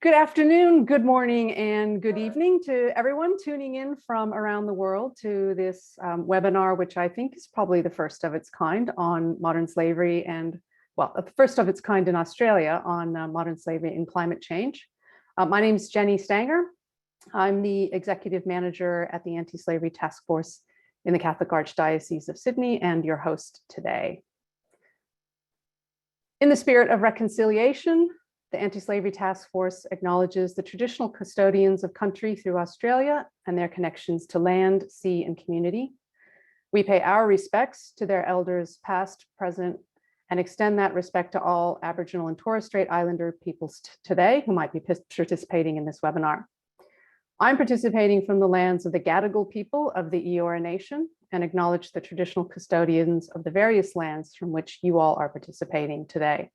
Good afternoon, good morning, and good evening to everyone tuning in from around the world to this webinar, which I think is probably the first of its kind on modern slavery and, well, the first of its kind in Australia on modern slavery and climate change. My name is Jenny Stanger. I'm the Executive Manager at the Anti-Slavery Task Force in the Catholic Archdiocese of Sydney and your host today. In the spirit of reconciliation, the Anti-Slavery Task Force acknowledges the traditional custodians of country through Australia and their connections to land, sea, and community. We pay our respects to their elders past, present, and extend that respect to all Aboriginal and Torres Strait Islander peoples today who might be participating in this webinar. I'm participating from the lands of the Gadigal people of the Eora Nation and acknowledge the traditional custodians of the various lands from which you all are participating today.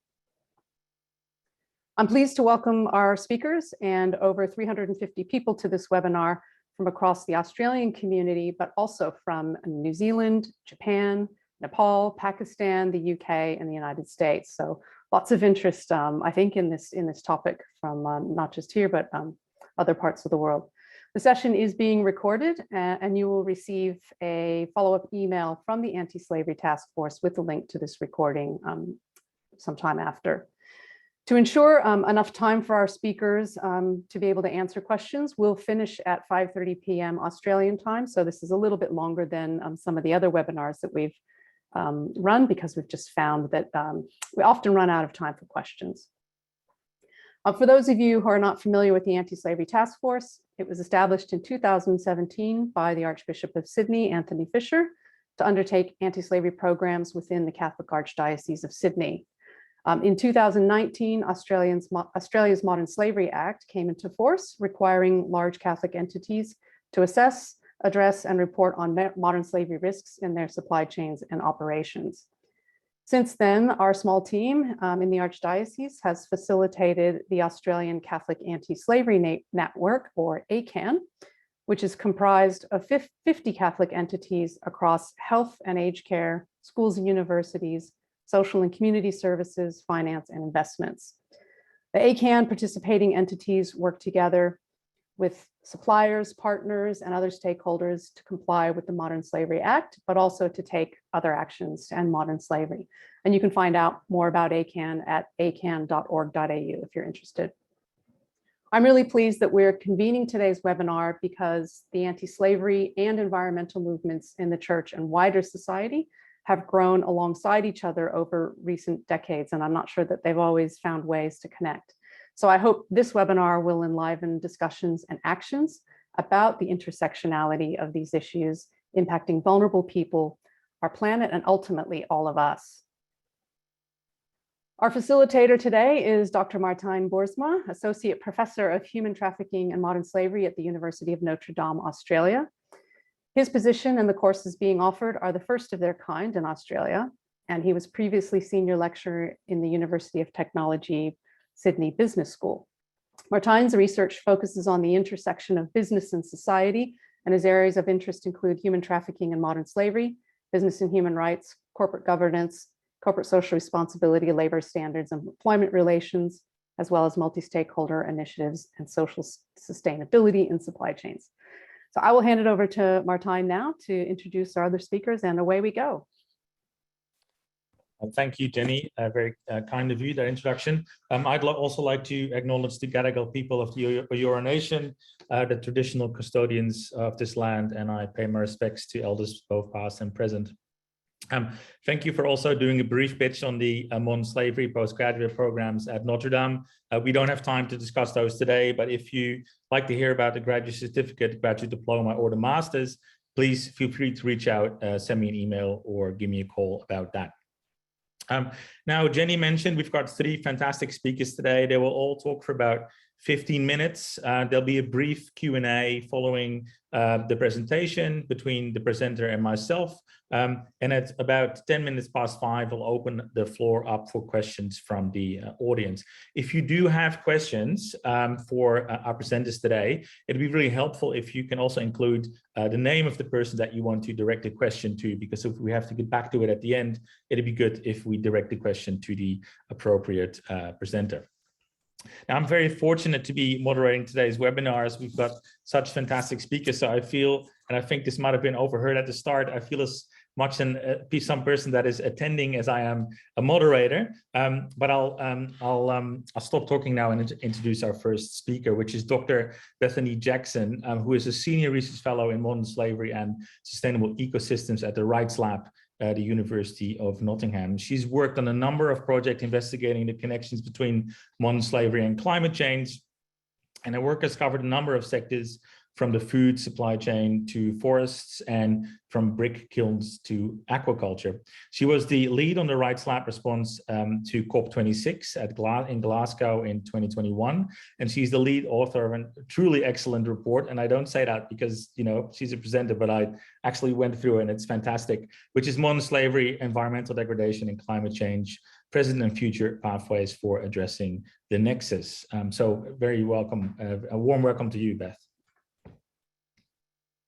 I'm pleased to welcome our speakers and over 350 people to this webinar from across the Australian community, but also from New Zealand, Japan, Nepal, Pakistan, the UK, and the United States. So lots of interest, I think, in this topic from not just here, but other parts of the world. The session is being recorded and you will receive a follow-up email from the Anti-Slavery Task Force with a link to this recording sometime after. To ensure enough time for our speakers to be able to answer questions, we'll finish at 5:30 p.m. Australian time. So this is a little bit longer than some of the other webinars that we've run because we've just found that we often run out of time for questions. For those of you who are not familiar with the Anti-Slavery Task Force, it was established in 2017 by the Archbishop of Sydney, Anthony Fisher, to undertake anti-slavery programs within the Catholic Archdiocese of Sydney. In 2019, Australia's Modern Slavery Act came into force, requiring large Catholic entities to assess, address, and report on modern slavery risks in their supply chains and operations. Since then, our small team in the Archdiocese has facilitated the Australian Catholic Anti-Slavery Network, or ACAN, which is comprised of 50 Catholic entities across health and aged care, schools and universities, social and community services, finance, and investments. The ACAN participating entities work together with suppliers, partners, and other stakeholders to comply with the Modern Slavery Act, but also to take other actions to end modern slavery. And you can find out more about ACAN at acan.org.au if you're interested. I'm really pleased that we're convening today's webinar because the anti-slavery and environmental movements in the church and wider society have grown alongside each other over recent decades, and I'm not sure that they've always found ways to connect. So I hope this webinar will enliven discussions and actions about the intersectionality of these issues impacting vulnerable people, our planet, and ultimately all of us. Our facilitator today is Dr. Martijn Boersma, Associate Professor of Human Trafficking and Modern Slavery at the University of Notre Dame, Australia. His position and the courses being offered are the first of their kind in Australia, and he was previously senior lecturer in the University of Technology, Sydney Business School. Martijn's research focuses on the intersection of business and society, and his areas of interest include human trafficking and modern slavery, business and human rights, corporate governance, corporate social responsibility, labor standards and employment relations, as well as multi-stakeholder initiatives and social sustainability in supply chains. So I will hand it over to Martijn now to introduce our other speakers, and away we go. Thank you, Jenny. Very kind of you, that introduction. I'd also like to acknowledge the Gadigal people of the Eora Nation, the traditional custodians of this land, and I pay my respects to elders both past and present. Thank you for also doing a brief pitch on the modern slavery postgraduate programs at Notre Dame. We don't have time to discuss those today, but if you like to hear about the graduate certificate, graduate diploma, or the master's, please feel free to reach out, send me an email, or give me a call about that. Now, Jenny mentioned we've got 3 fantastic speakers today. They will all talk for about 15 minutes. There'll be a brief Q&A following the presentation between the presenter and myself. And at about 10 minutes past 5, we'll open the floor up for questions from the audience. If you do have questions for our presenters today, it'd be really helpful if you can also include the name of the person that you want to direct a question to, because if we have to get back to it at the end, it'd be good if we direct the question to the appropriate presenter. Now, I'm very fortunate to be moderating today's webinars. We've got such fantastic speakers. So I feel, and I think this might have been overheard at the start, I feel as much some person that is attending as I am a moderator. But I'll stop talking now and introduce our first speaker, which is Dr. Bethany Jackson, who is a senior research fellow in modern slavery and sustainable ecosystems at the Rights Lab, the University of Nottingham. She's worked on a number of projects investigating the connections between modern slavery and climate change. And her work has covered a number of sectors, from the food supply chain to forests and from brick kilns to aquaculture. She was the lead on the Rights Lab response to COP26 in Glasgow in 2021. And she's the lead author of a truly excellent report. And I don't say that because, you know, she's a presenter, but I actually went through it and it's fantastic, which is Modern Slavery, Environmental Degradation and Climate Change, Present and Future Pathways for Addressing the Nexus. So very welcome, a warm welcome to you, Beth.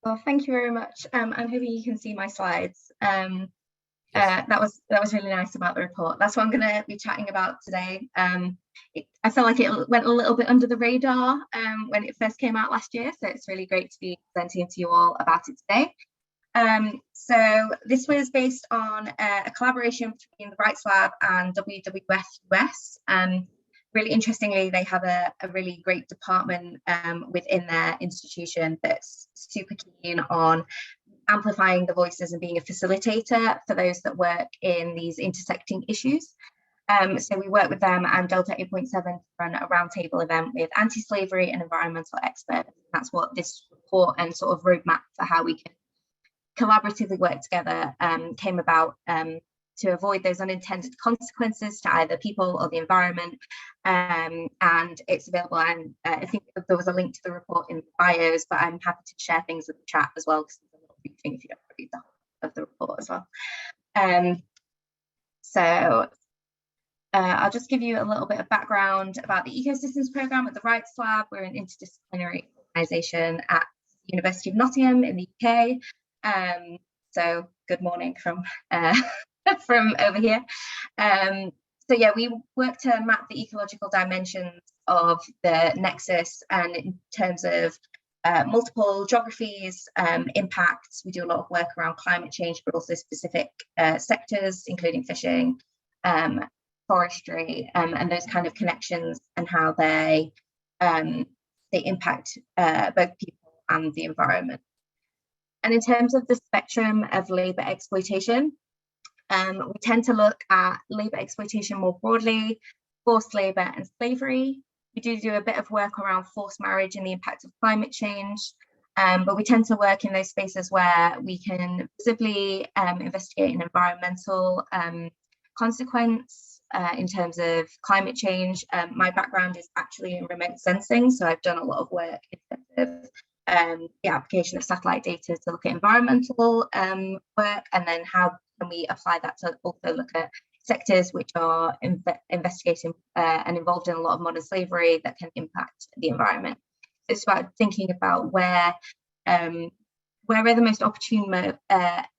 Well, thank you very much. I'm hoping you can see my slides. That was really nice about the report. That's what I'm going to be chatting about today. I feel like it went a little bit under the radar when it first came out last year, so it's really great to be presenting to you all about it today. So this was based on a collaboration between the Rights Lab and WWF US. Really interestingly, they have a really great department within their institution that's super keen on amplifying the voices and being a facilitator for those that work in these intersecting issues. So we work with them and Delta 8.7 to run a roundtable event with anti-slavery and environmental experts. That's what this report and sort of roadmap for how we can collaboratively work together came about, to avoid those unintended consequences to either people or the environment. And it's available, and I think there was a link to the report in the bios, but I'm happy to share things in the chat as well, because there's a little briefing if you don't read the whole of the report as well. I'll just give you a little bit of background about the Ecosystems Programme at the Rights Lab. We're an interdisciplinary organisation at the University of Nottingham in the UK. So good morning from from over here. So yeah, we work to map the ecological dimensions of the Nexus, and in terms of multiple geographies, impacts. We do a lot of work around climate change, but also specific sectors, including fishing, forestry, and those kind of connections, and how they impact both people and the environment. And in terms of the spectrum of labour exploitation, we tend to look at labour exploitation more broadly, forced labour and slavery. We do a bit of work around forced marriage and the impact of climate change, but we tend to work in those spaces where we can visibly investigate an environmental consequence in terms of climate change. My background is actually in remote sensing, so I've done a lot of work in terms of the application of satellite data to look at environmental work, and then how can we apply that to also look at sectors which are investigating and involved in a lot of modern slavery that can impact the environment. So it's about thinking about where are the most opportune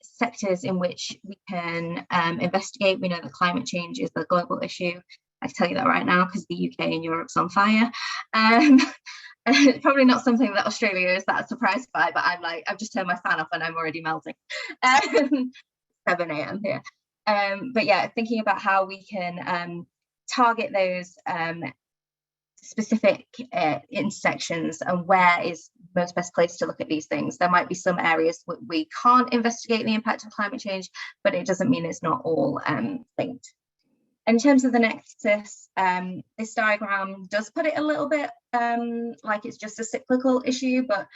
sectors in which we can investigate. We know that climate change is a global issue. I can tell you that right now, because the UK and Europe's on fire. Probably not something that Australia is that surprised by, but I've just turned my fan off and I'm already melting. 7 a.m. here. But yeah, thinking about how we can target those specific intersections, and where is most best place to look at these things. There might be some areas where we can't investigate the impact of climate change, but it doesn't mean it's not all linked. In terms of the Nexus, this diagram does put it a little bit like it's just a cyclical issue, but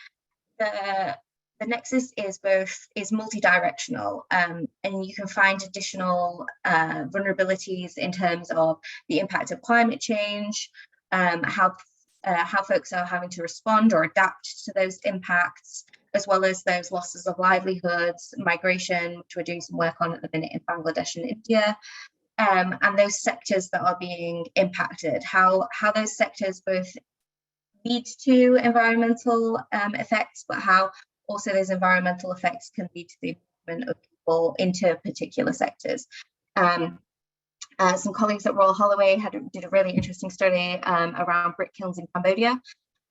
the Nexus is multi-directional, and you can find additional vulnerabilities in terms of the impact of climate change, how folks are having to respond or adapt to those impacts, as well as those losses of livelihoods, migration, which we're doing some work on at the minute in Bangladesh and India, and those sectors that are being impacted, how those sectors both lead to environmental effects, but how also those environmental effects can lead to the movement of people into particular sectors. Some colleagues at Royal Holloway did a really interesting study around brick kilns in Cambodia,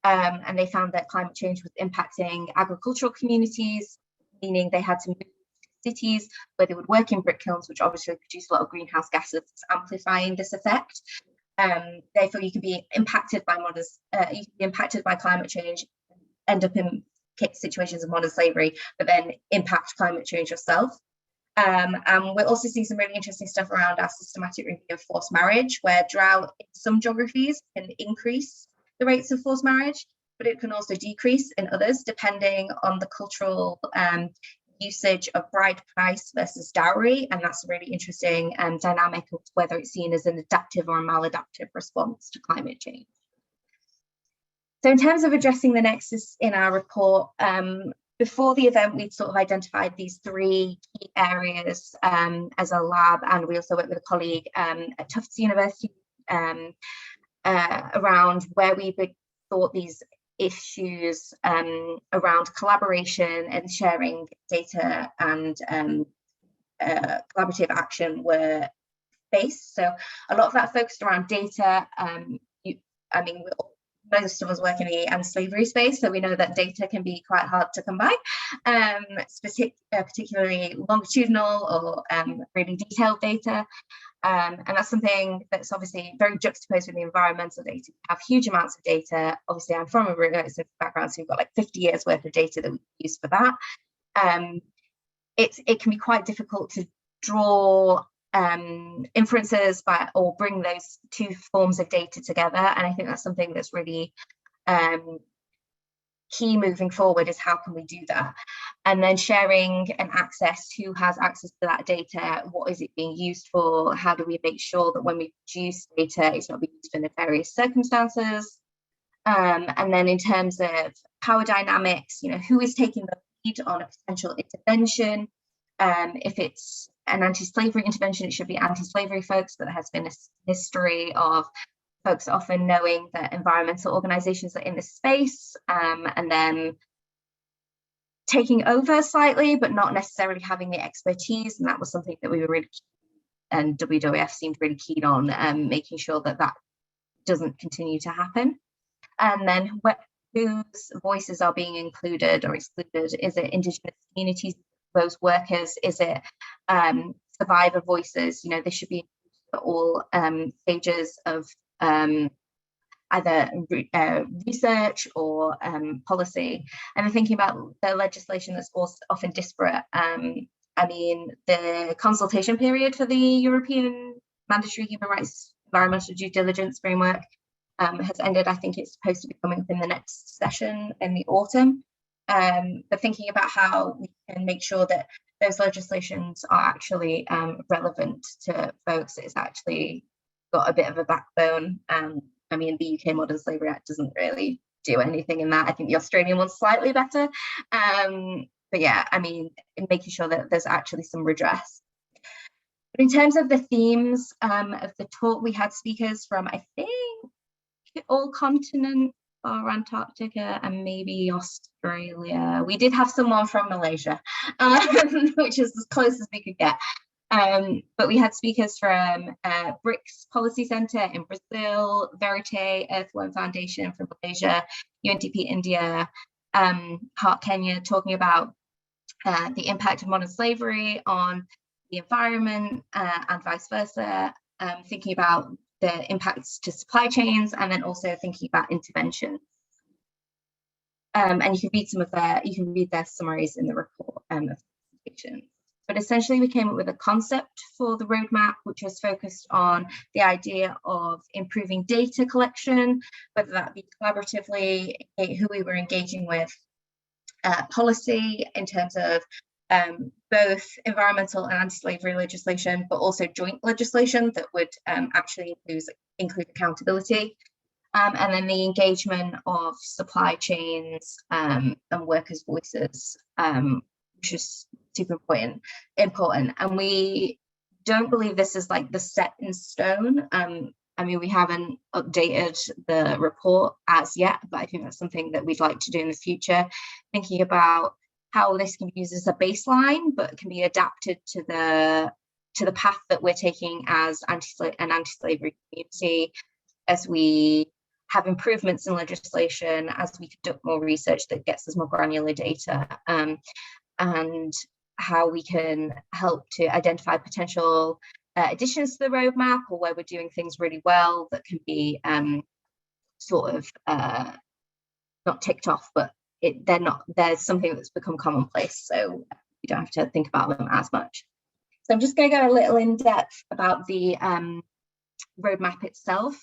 and they found that climate change was impacting agricultural communities, meaning they had to move to cities where they would work in brick kilns, which obviously produce a lot of greenhouse gases, amplifying this effect. Therefore, you can be impacted by climate change, end up in situations of modern slavery, but then impact climate change yourself. And we'll also see some really interesting stuff around our systematic review of forced marriage, where drought in some geographies can increase the rates of forced marriage, but it can also decrease in others, depending on the cultural usage of bride price versus dowry. And that's a really interesting dynamic of whether it's seen as an adaptive or a maladaptive response to climate change. So in terms of addressing the nexus in our report, before the event, we'd sort of identified these 3 key areas as a lab, and we also worked with a colleague at Tufts University around where we thought these issues around collaboration and sharing data and collaborative action were based. So a lot of that focused around data. Most of us work in the anti-slavery space, so we know that data can be quite hard to come by, particularly longitudinal or really detailed data. And that's something that's obviously very juxtaposed with the environmental data. We have huge amounts of data. Obviously, I'm from a remote background, so we've got like 50 years worth of data that we use for that. It can be quite difficult to draw inferences or bring those 2 forms of data together, and I think that's something that's really key moving forward, is how can we do that, and then sharing and access, who has access to that data, what is it being used for, how do we make sure that when we produce data it's not being used for nefarious circumstances, and then in terms of power dynamics, who is taking the lead on a potential intervention. If it's an anti-slavery intervention, it should be anti-slavery folks, but there has been a history of folks often knowing that environmental organizations are in this space, and then taking over slightly, but not necessarily having the expertise. And that was something that we were really, and WWF seemed really keen on, making sure that that doesn't continue to happen. And then whose voices are being included or excluded? Is it Indigenous communities, those workers? Is it survivor voices? This should be for all stages of either research or policy. And I'm thinking about the legislation that's also often disparate. The consultation period for the European Mandatory Human Rights Environmental Due Diligence Framework has ended. I think it's supposed to be coming up in the next session in the autumn. But thinking about how we can make sure that those legislations are actually relevant to folks, it's actually got a bit of a backbone. The UK Modern Slavery Act doesn't really do anything in that. I think the Australian one's slightly better. But yeah, making sure that there's actually some redress. But in terms of the themes of the talk, we had speakers from, I think, all continents, or Antarctica, and maybe Australia. We did have someone from Malaysia, which is as close as we could get. But we had speakers from BRICS Policy Centre in Brazil, Verite Earthworm Foundation from Malaysia, UNDP India, Heart Kenya, talking about the impact of modern slavery on the environment and vice versa, thinking about the impacts to supply chains, and then also thinking about intervention. And you can read their summaries in the report of the presentation. But essentially, we came up with a concept for the roadmap, which was focused on the idea of improving data collection, whether that be collaboratively, who we were engaging with, policy in terms of both environmental and anti-slavery legislation, but also joint legislation that would actually include accountability, and then the engagement of supply chains and workers' voices, which is super important. And we don't believe this is like the set in stone. We haven't updated the report as yet, but I think that's something that we'd like to do in the future, thinking about how this can be used as a baseline, but can be adapted to the to the path that we're taking as an anti-slavery community, as we have improvements in legislation, as we conduct more research that gets us more granular data, and how we can help to identify potential additions to the roadmap, or where we're doing things really well that can be sort of not ticked off, but there's something that's become commonplace, so you don't have to think about them as much. So I'm just going to go a little in depth about the roadmap itself.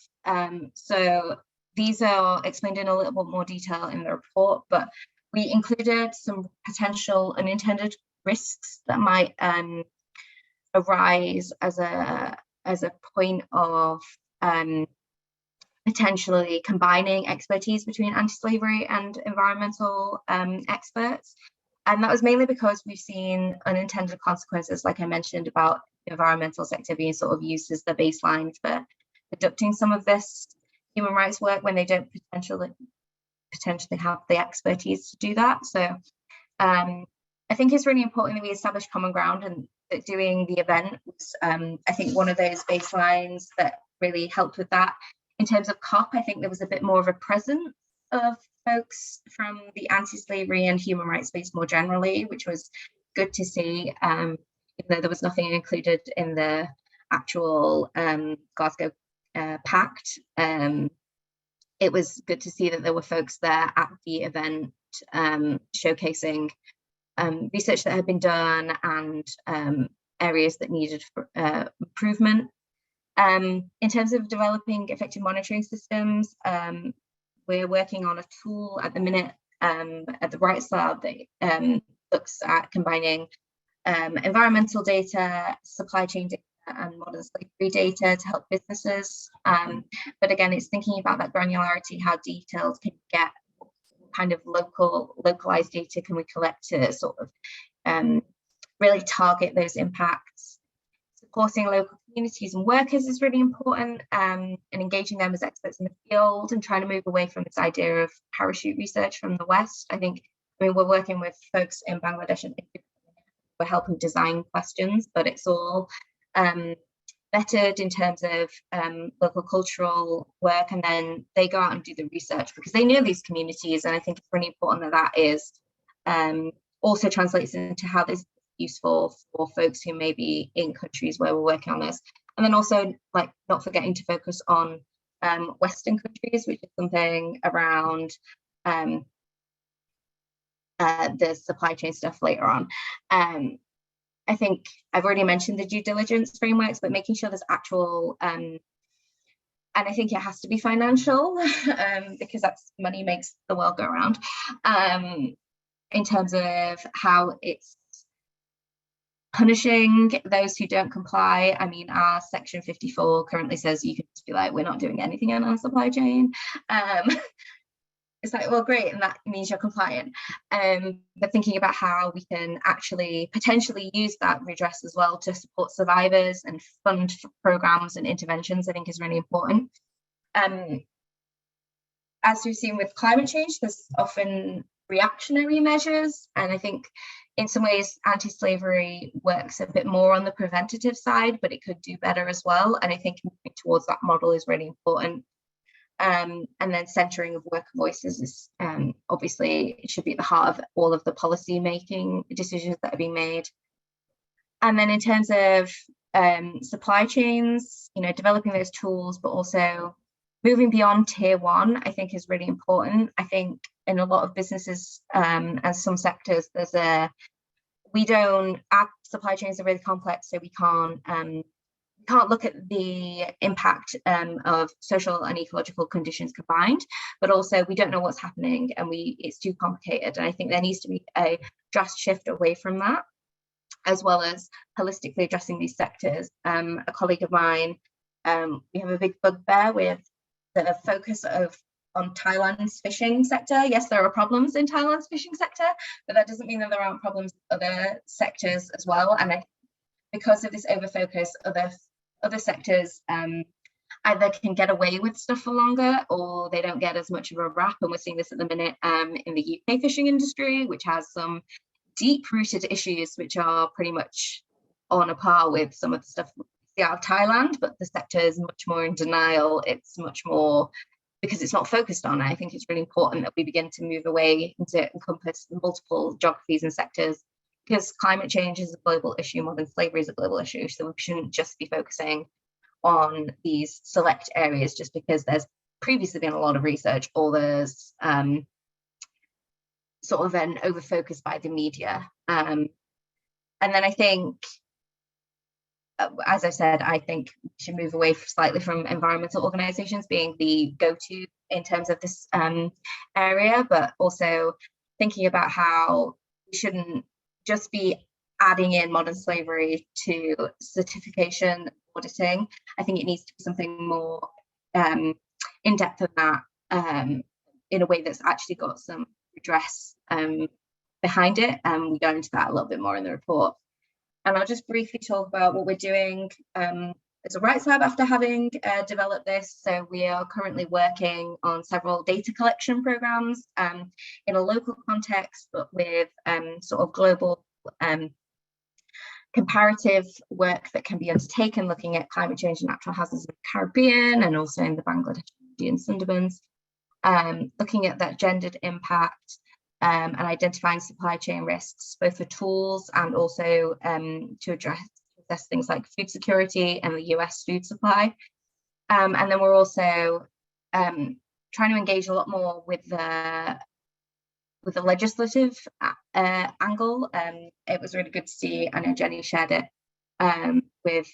So these are explained in a little bit more detail in the report, but we included some potential unintended risks that might arise as a point of potentially combining expertise between anti-slavery and environmental experts. And that was mainly because we've seen unintended consequences, like I mentioned, about the environmental sector being sort of used as the baseline for conducting some of this human rights work when they don't potentially have the expertise to do that. So I think it's really important that we establish common ground, and that doing the event was, I think, one of those baselines that really helped with that. In terms of COP, I think there was a bit more of a presence of folks from the anti-slavery and human rights space more generally, which was good to see, even though there was nothing included in the actual Glasgow Pact. It was good to see that there were folks there at the event showcasing research that had been done and areas that needed improvement. In terms of developing effective monitoring systems, we're working on a tool at the minute at the Rights Lab that looks at combining environmental data, supply chain data, and modern slavery data to help businesses. But again, it's thinking about that granularity, how detailed can you get, what kind of localized data can we collect to sort of really target those impacts. Supporting local communities and workers is really important, and engaging them as experts in the field, and trying to move away from this idea of parachute research from the West. I mean, we're working with folks in Bangladesh and we're helping design questions, but it's all vetted in terms of local cultural work, and then they go out and do the research because they know these communities. And I think it's really important that that is also translates into how this is useful for folks who may be in countries where we're working on this. And then also, like, not forgetting to focus on Western countries, which is something around the supply chain stuff later on. I think I've already mentioned the due diligence frameworks, but making sure there's actual, and I think it has to be financial, because that's money makes the world go around, in terms of how it's punishing those who don't comply. I mean, our section 54 currently says you can just be like, we're not doing anything in our supply chain. It's like, well, great, and that means you're compliant. But thinking about how we can actually potentially use that redress as well to support survivors and fund programs and interventions, I think is really important. As we've seen with climate change, there's often reactionary measures, and I think in some ways anti-slavery works a bit more on the preventative side, but it could do better as well. And I think moving towards that model is really important. And then centering of worker voices is obviously, it should be at the heart of all of the policy making decisions that are being made. And then in terms of supply chains, you know, developing those tools, but also moving beyond tier one, I think is really important. I think in a lot of businesses and some sectors, our supply chains are really complex, so we can't look at the impact of social and ecological conditions combined, but also we don't know what's happening, and it's too complicated. And I think there needs to be a drastic shift away from that, as well as holistically addressing these sectors. A colleague of mine, we have a big bugbear with the focus on Thailand's fishing sector. Yes, there are problems in Thailand's fishing sector, but that doesn't mean that there aren't problems in other sectors as well. And because of this overfocus, other sectors either can get away with stuff for longer, or they don't get as much of a rap. And we're seeing this at the minute in the UK fishing industry, which has some deep-rooted issues which are pretty much on a par with some of the stuff we see out of Thailand, but the sector is much more in denial. It's much more because it's not focused on. I think it's really important that we begin to move away and to encompass multiple geographies and sectors, because climate change is a global issue, modern slavery is a global issue, so we shouldn't just be focusing on these select areas just because there's previously been a lot of research, or there's sort of an over-focus by the media. And then I think, as I said, I think we should move away slightly from environmental organizations being the go-to in terms of this area, but also thinking about how we shouldn't just be adding in modern slavery to certification auditing. I think it needs to be something more in-depth than that, in a way that's actually got some redress behind it. We go into that a little bit more in the report. And I'll just briefly talk about what we're doing as a rights lab after having developed this. So we are currently working on several data collection programs in a local context, but with sort of global comparative work that can be undertaken, looking at climate change and natural hazards in the Caribbean and also in the Bangladesh and Sundarbans, looking at that gendered impact and identifying supply chain risks, both for tools and also to address things like food security and the US food supply. And then we're also trying to engage a lot more with the legislative angle. It was really good to see, I know Jenny shared it with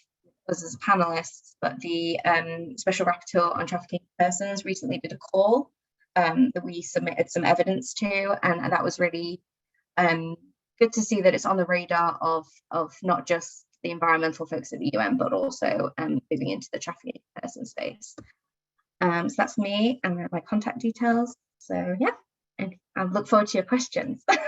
us as panelists, but the Special Rapporteur on Trafficking Persons recently did a call that we submitted some evidence to, and that was really good to see that it's on the radar of not just the environmental folks at the UN, but also moving into the trafficking person space. So that's me and my contact details. So yeah, and I look forward to your questions. Thank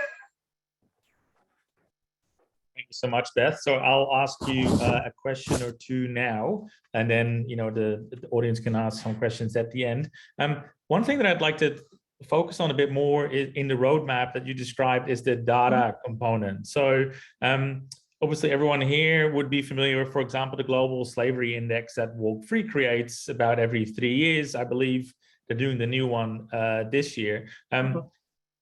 you so much, Beth. So I'll ask you a question or two now, and then the audience can ask some questions at the end. One thing that I'd like to focus on a bit more in the roadmap that you described is the data component. So obviously everyone here would be familiar with, for example, the Global Slavery Index that Walk Free creates about every 3 years. I believe they're doing the new one this year.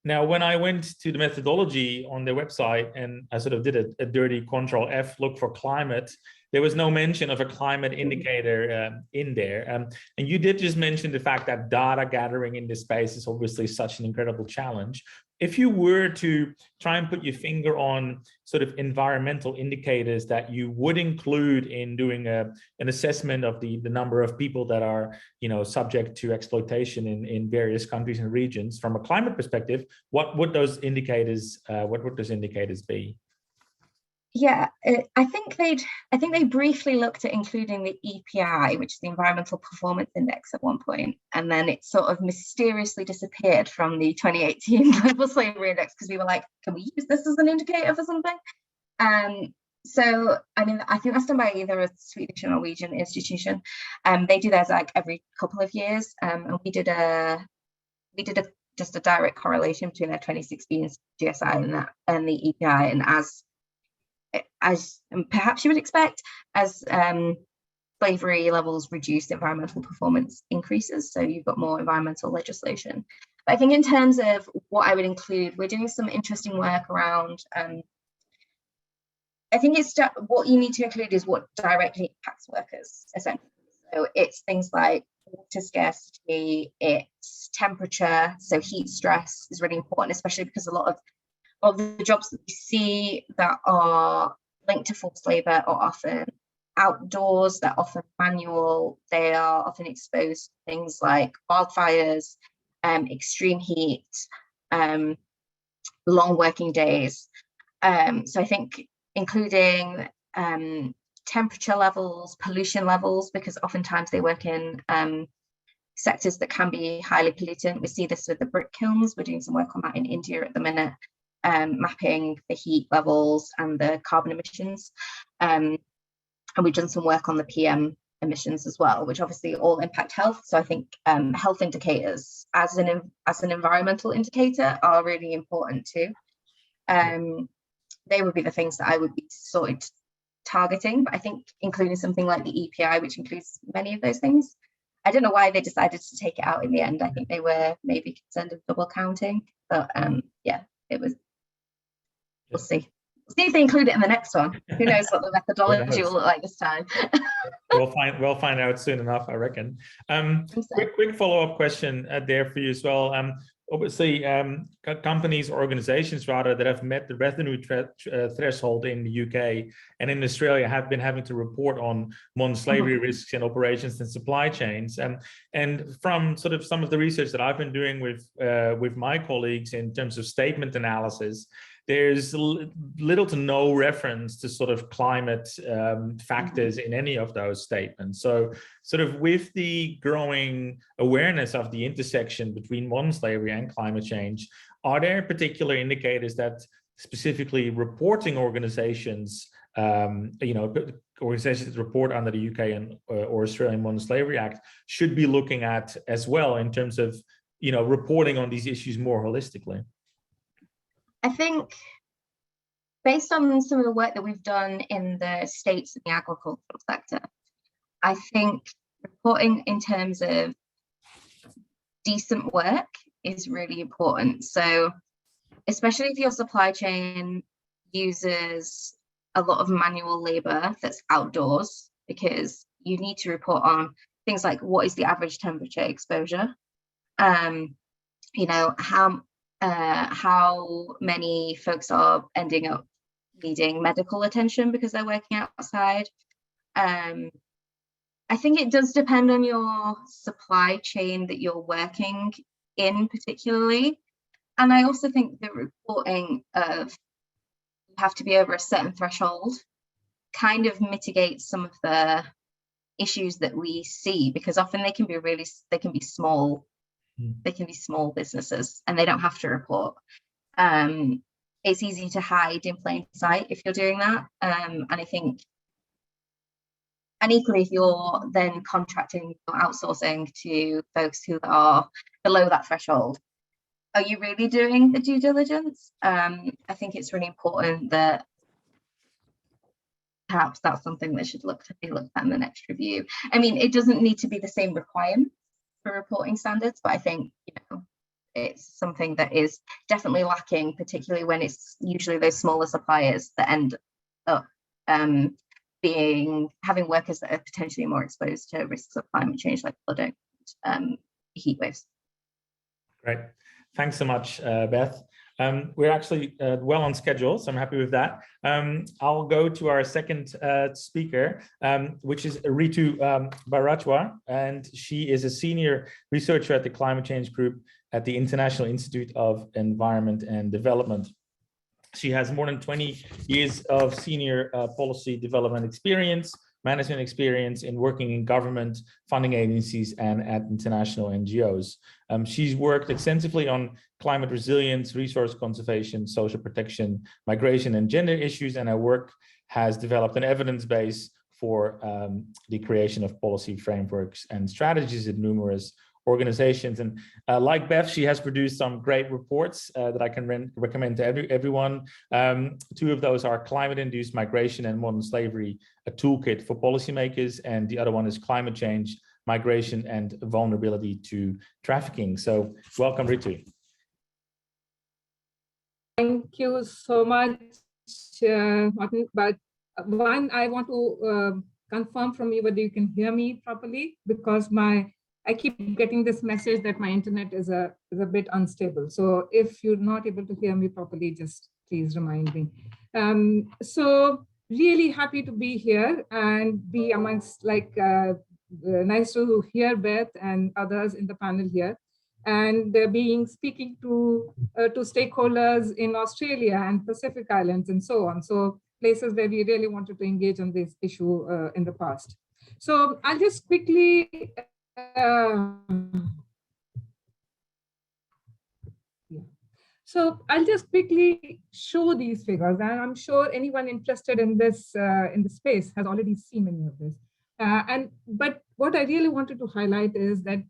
Now, when I went to the methodology on their website and I sort of did a dirty Control F look for climate, there was no mention of a climate indicator in there. And you did just mention the fact that data gathering in this space is obviously such an incredible challenge. If you were to try and put your finger on sort of environmental indicators that you would include in doing an assessment of the number of people that are subject to exploitation in various countries and regions from a climate perspective, what would those indicators be? Yeah, I think they briefly looked at including the EPI, which is the Environmental Performance Index, at one point, and then it sort of mysteriously disappeared from the 2018 Global Slavery Index because we were like, can we use this as an indicator for something? So I mean, I think that's done by either a Swedish or Norwegian institution. They do theirs like every couple of years, and we did just a direct correlation between their 2016 GSI and the EPI, and as perhaps you would expect, as slavery levels reduce, environmental performance increases, so you've got more environmental legislation. But I think in terms of what I would include, we're doing some interesting work around, I think it's what you need to include is what directly impacts workers, essentially. So it's things like water scarcity, it's temperature, so heat stress is really important, especially because a lot of the jobs that we see that are linked to forced labor are often outdoors, they're often manual, they are often exposed to things like wildfires, extreme heat, long working days. So I think including temperature levels, pollution levels, because oftentimes they work in sectors that can be highly pollutant. We see this with the brick kilns. We're doing some work on that in India at the minute. Mapping the heat levels and the carbon emissions, and we've done some work on the PM emissions as well, which obviously all impact health. So I think health indicators as an environmental indicator are really important too. They would be the things that I would be sort of targeting, but I think including something like the EPI, which includes many of those things. I don't know why they decided to take it out in the end. I think they were maybe concerned of double counting, but yeah, it was, we'll see. We'll see if they include it in the next one. Who knows what the methodology will look like this time. We'll find out soon enough, I reckon. Quick follow-up question there for you as well. Obviously, companies or organizations rather that have met the revenue threshold in the UK and in Australia have been having to report on modern slavery risks in operations and supply chains. And from sort of some of the research that I've been doing with my colleagues in terms of statement analysis, there's little to no reference to sort of climate factors in any of those statements. So sort of with the growing awareness of the intersection between modern slavery and climate change, are there particular indicators that specifically reporting organizations, organizations that report under the UK and or Australian Modern Slavery Act should be looking at as well in terms of, reporting on these issues more holistically? I think based on some of the work that we've done in the States in the agricultural sector, I think reporting in terms of decent work is really important. So especially if your supply chain uses a lot of manual labor that's outdoors, because you need to report on things like what is the average temperature exposure, how many folks are ending up needing medical attention because they're working outside. I think it does depend on your supply chain that you're working in particularly. And I also think the reporting of you have to be over a certain threshold kind of mitigates some of the issues that we see, because often they can be small. They can be small businesses and they don't have to report. It's easy to hide in plain sight if you're doing that. And I think, and equally, if you're then contracting or outsourcing to folks who are below that threshold, are you really doing the due diligence? I think it's really important that perhaps that's something that should be looked at in the next review. I mean, it doesn't need to be the same requirement for reporting standards, but I think it's something that is definitely lacking, particularly when it's usually those smaller suppliers that end up having workers that are potentially more exposed to risks of climate change, like flooding, heat waves. Great, thanks so much, Beth. We're actually well on schedule, so I'm happy with that. I'll go to our second speaker, which is Ritu Bharadwaj, and she is a senior researcher at the Climate Change Group at the International Institute of Environment and Development. She has more than 20 years of senior policy development experience, management experience in working in government, funding agencies, and at international NGOs. She's worked extensively on climate resilience, resource conservation, social protection, migration, and gender issues, and her work has developed an evidence base for the creation of policy frameworks and strategies in numerous organizations. And like Beth, she has produced some great reports that I can recommend to everyone. Two of those are Climate-Induced Migration and Modern Slavery, a toolkit for policymakers, and the other one is Climate Change, Migration and Vulnerability to Trafficking. So welcome, Ritu. Thank you so much, Martin. But one, I want to confirm from you whether you can hear me properly, because I keep getting this message that my internet is a bit unstable. So if you're not able to hear me properly, just please remind me. So really happy to be here and be amongst nice to hear Beth and others in the panel here, and speaking to stakeholders in Australia and Pacific Islands and so on. So places where we really wanted to engage on this issue in the past. So I'll just quickly So I'll just quickly show these figures, and I'm sure anyone interested in this space has already seen many of this. But what I really wanted to highlight is that,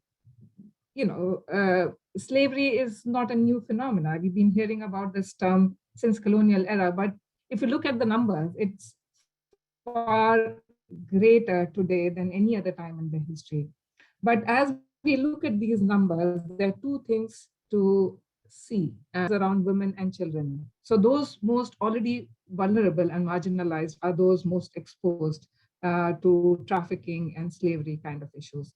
slavery is not a new phenomenon. We've been hearing about this term since colonial era, but if you look at the numbers, it's far greater today than any other time in the history. But as we look at these numbers, there are two things to see as around women and children. So those most already vulnerable and marginalized are those most exposed to trafficking and slavery kind of issues.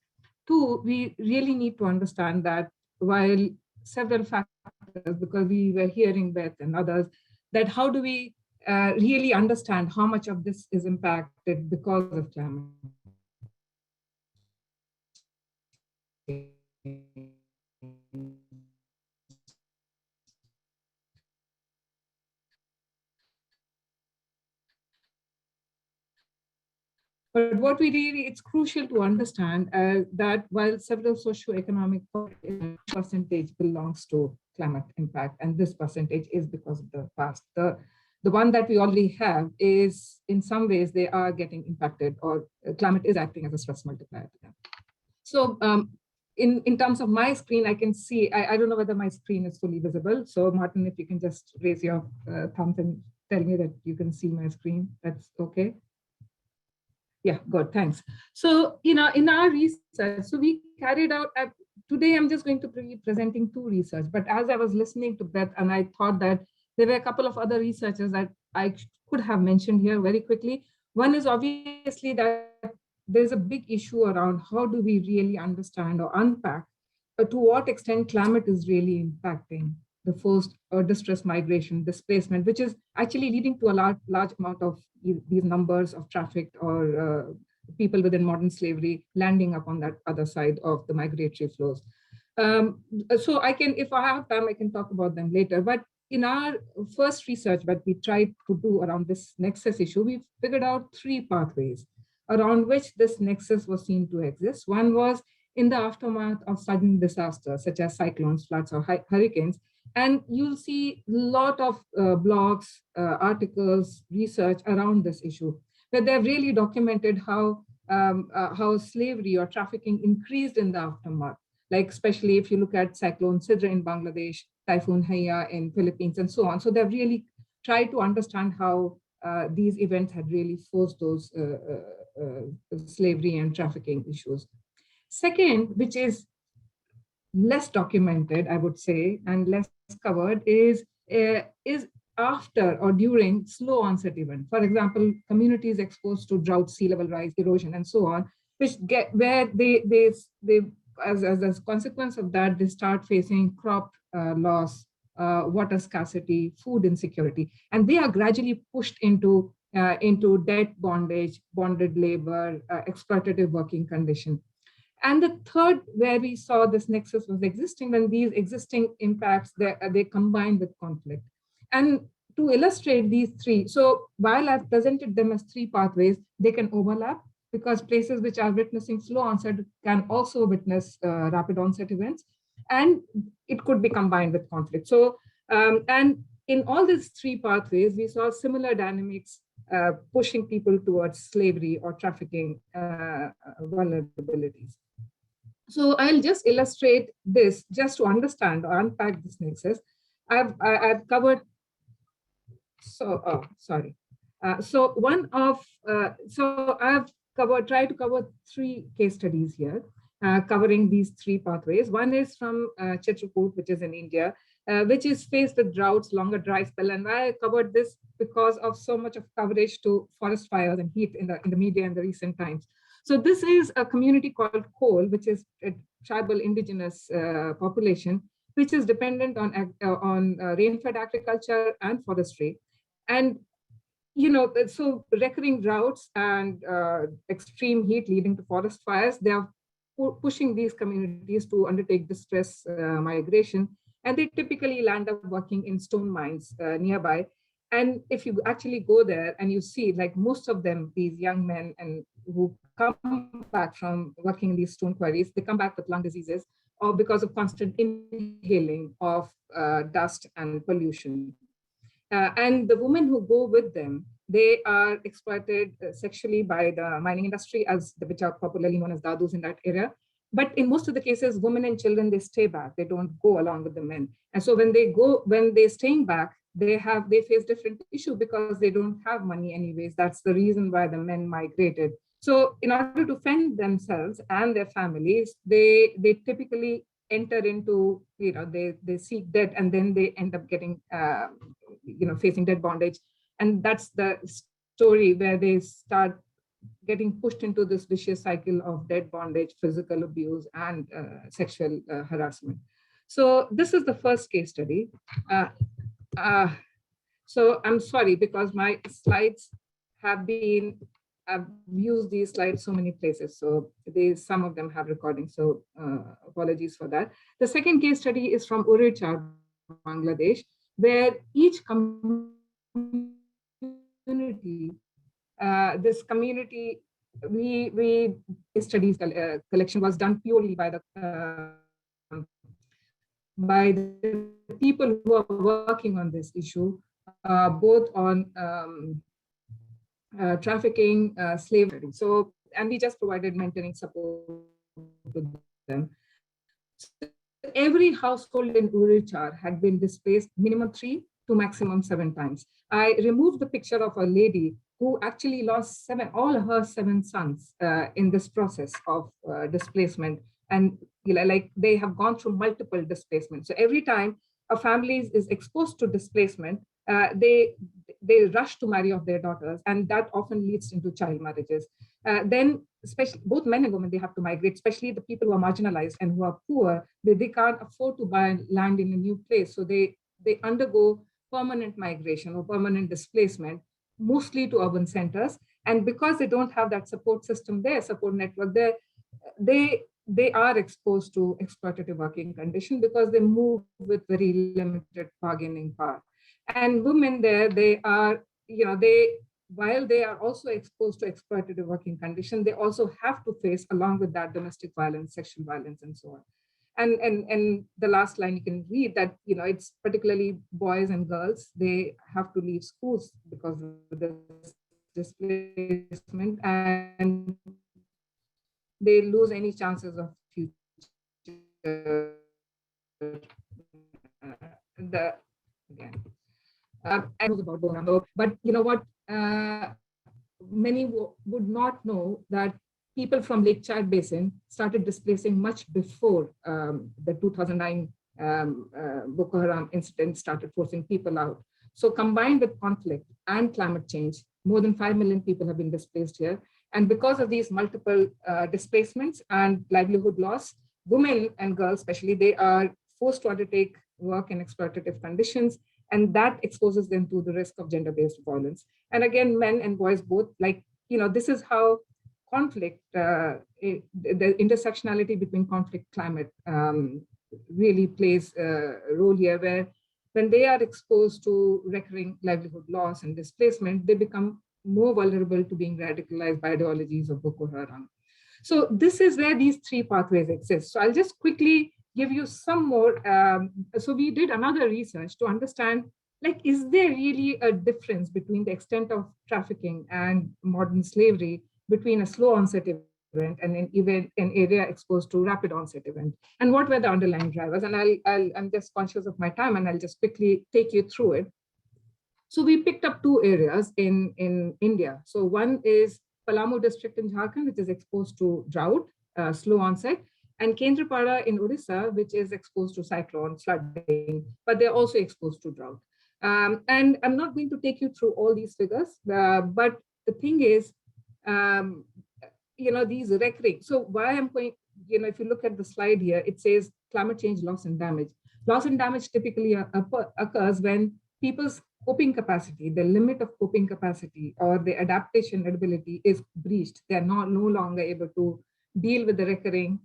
Two, we really need to understand that while several factors, because we were hearing Beth and others, that how do we really understand how much of this is impacted because of climate change. But what we really, it's crucial to understand that while several socioeconomic percentage belongs to climate impact, and this percentage is because of the past. The one that we already have is in some ways they are getting impacted, or climate is acting as a stress multiplier to them. So in terms of my screen, I can see, I don't know whether my screen is fully visible. So Martin, if you can just raise your thumb and tell me that you can see my screen, that's okay. Yeah, good, thanks. So, in our research, so we carried out, today I'm just going to be presenting two research, but as I was listening to Beth, and I thought that there were a couple of other researchers that I could have mentioned here very quickly. One is obviously that there's a big issue around how do we really understand or unpack to what extent climate is really impacting the forced or distress migration, displacement, which is actually leading to a large amount of these numbers of trafficked or people within modern slavery landing up on that other side of the migratory flows. So I can, if I have time, I can talk about them later. But in our first research that we tried to do around this nexus issue, we figured out three pathways around which this nexus was seen to exist. One was in the aftermath of sudden disasters, such as cyclones, floods, or hurricanes. And you'll see a lot of blogs, articles, research around this issue, where they've really documented how slavery or trafficking increased in the aftermath. Like especially if you look at Cyclone Sidra in Bangladesh, Typhoon Haiya in Philippines, and so on. So they've really tried to understand how these events had really forced those slavery and trafficking issues. Second, which is less documented, I would say, and less covered, is after or during slow onset event. For example, communities exposed to drought, sea level rise, erosion, and so on, which get where they as a consequence of that, they start facing crop loss, water scarcity, food insecurity, and they are gradually pushed into debt bondage, bonded labor, exploitative working condition. And the third, where we saw this nexus was existing, when these existing impacts, they combine with conflict. And to illustrate these three, so while I've presented them as three pathways, they can overlap, because places which are witnessing slow onset can also witness rapid onset events, and it could be combined with conflict. So, and in all these three pathways, we saw similar dynamics pushing people towards slavery or trafficking vulnerabilities. So I'll just illustrate this just to understand or unpack this nexus. I've covered, so, sorry. So one of, so I've tried to cover three case studies here, covering these three pathways. One is from Chitrakoot, which is in India, which is faced with droughts, longer dry spell. And I covered this because of so much of coverage to forest fires and heat in the media in the recent times. So this is a community called Kol, which is a tribal indigenous population, which is dependent on rain-fed agriculture and forestry. And so recurring droughts and extreme heat leading to forest fires, they are pushing these communities to undertake distress migration, and they typically land up working in stone mines nearby. And if you actually go there and you see, like most of them, these young men and who come back from working in these stone quarries, they come back with lung diseases or because of constant inhaling of dust and pollution. And the women who go with them, they are exploited sexually by the mining industry, which are popularly known as dadus in that area. But in most of the cases, women and children, they stay back. They don't go along with the men. And so when they're staying back, they face different issue because they don't have money anyways. That's the reason why the men migrated. So in order to fend themselves and their families, they typically enter into, they seek debt, and then they end up getting, facing debt bondage. And that's the story where they start getting pushed into this vicious cycle of debt bondage, physical abuse, and sexual harassment. So this is the first case study. So I'm sorry, because my slides have been, I've used these slides so many places. So some of them have recordings. So apologies for that. The second case study is from Urichar, Bangladesh, where each community, this community, we studies collection was done purely by the people who are working on this issue, both on trafficking, slavery. So, and we just provided mentoring support to them. So every household in Urichar had been displaced minimum 3 to maximum 7 times. I removed the picture of a lady who actually lost all her 7 sons in this process of displacement. And like they have gone through multiple displacements. So every time a family is exposed to displacement, they rush to marry off their daughters, and that often leads into child marriages. Then, especially both men and women, they have to migrate, especially the people who are marginalized and who are poor. They can't afford to buy land in a new place, so they undergo permanent migration or permanent displacement, mostly to urban centers. And because they don't have that support system there, support network there, they are exposed to exploitative working conditions because they move with very limited bargaining power. And women there, they are, while they are also exposed to exploitative working conditions, they also have to face, along with that, domestic violence, sexual violence, and so on. And the last line you can read that, it's particularly boys and girls, they have to leave schools because of the displacement, and they lose any chances of future. I know about Bonambo, but you know what? Many would not know that people from Lake Chad Basin started displacing much before the 2009 Boko Haram incident started forcing people out. So combined with conflict and climate change, more than 5 million people have been displaced here. And because of these multiple displacements and livelihood loss, women and girls especially, they are forced to undertake work in exploitative conditions, and that exposes them to the risk of gender-based violence. And again, men and boys both, this is how conflict, the intersectionality between conflict climate really plays a role here, where when they are exposed to recurring livelihood loss and displacement, they become more vulnerable to being radicalized by ideologies of Boko Haram. So this is where these 3 pathways exist. So I'll just quickly give you some more. So we did another research to understand, is there really a difference between the extent of trafficking and modern slavery between a slow onset event and an area exposed to rapid onset event? And what were the underlying drivers? And I'm just conscious of my time, and I'll just quickly take you through it. So we picked up 2 areas in India. So one is Palamu district in Jharkhand, which is exposed to drought, slow onset, and Kendrapada in Odisha, which is exposed to cyclone, flooding, but they're also exposed to drought. And I'm not going to take you through all these figures, but the thing is, these recurring. So why I'm going, if you look at the slide here, it says climate change, loss and damage. Loss and damage typically occurs when people's coping capacity, the limit of coping capacity or the adaptation ability is breached. They're no longer able to deal with the recurring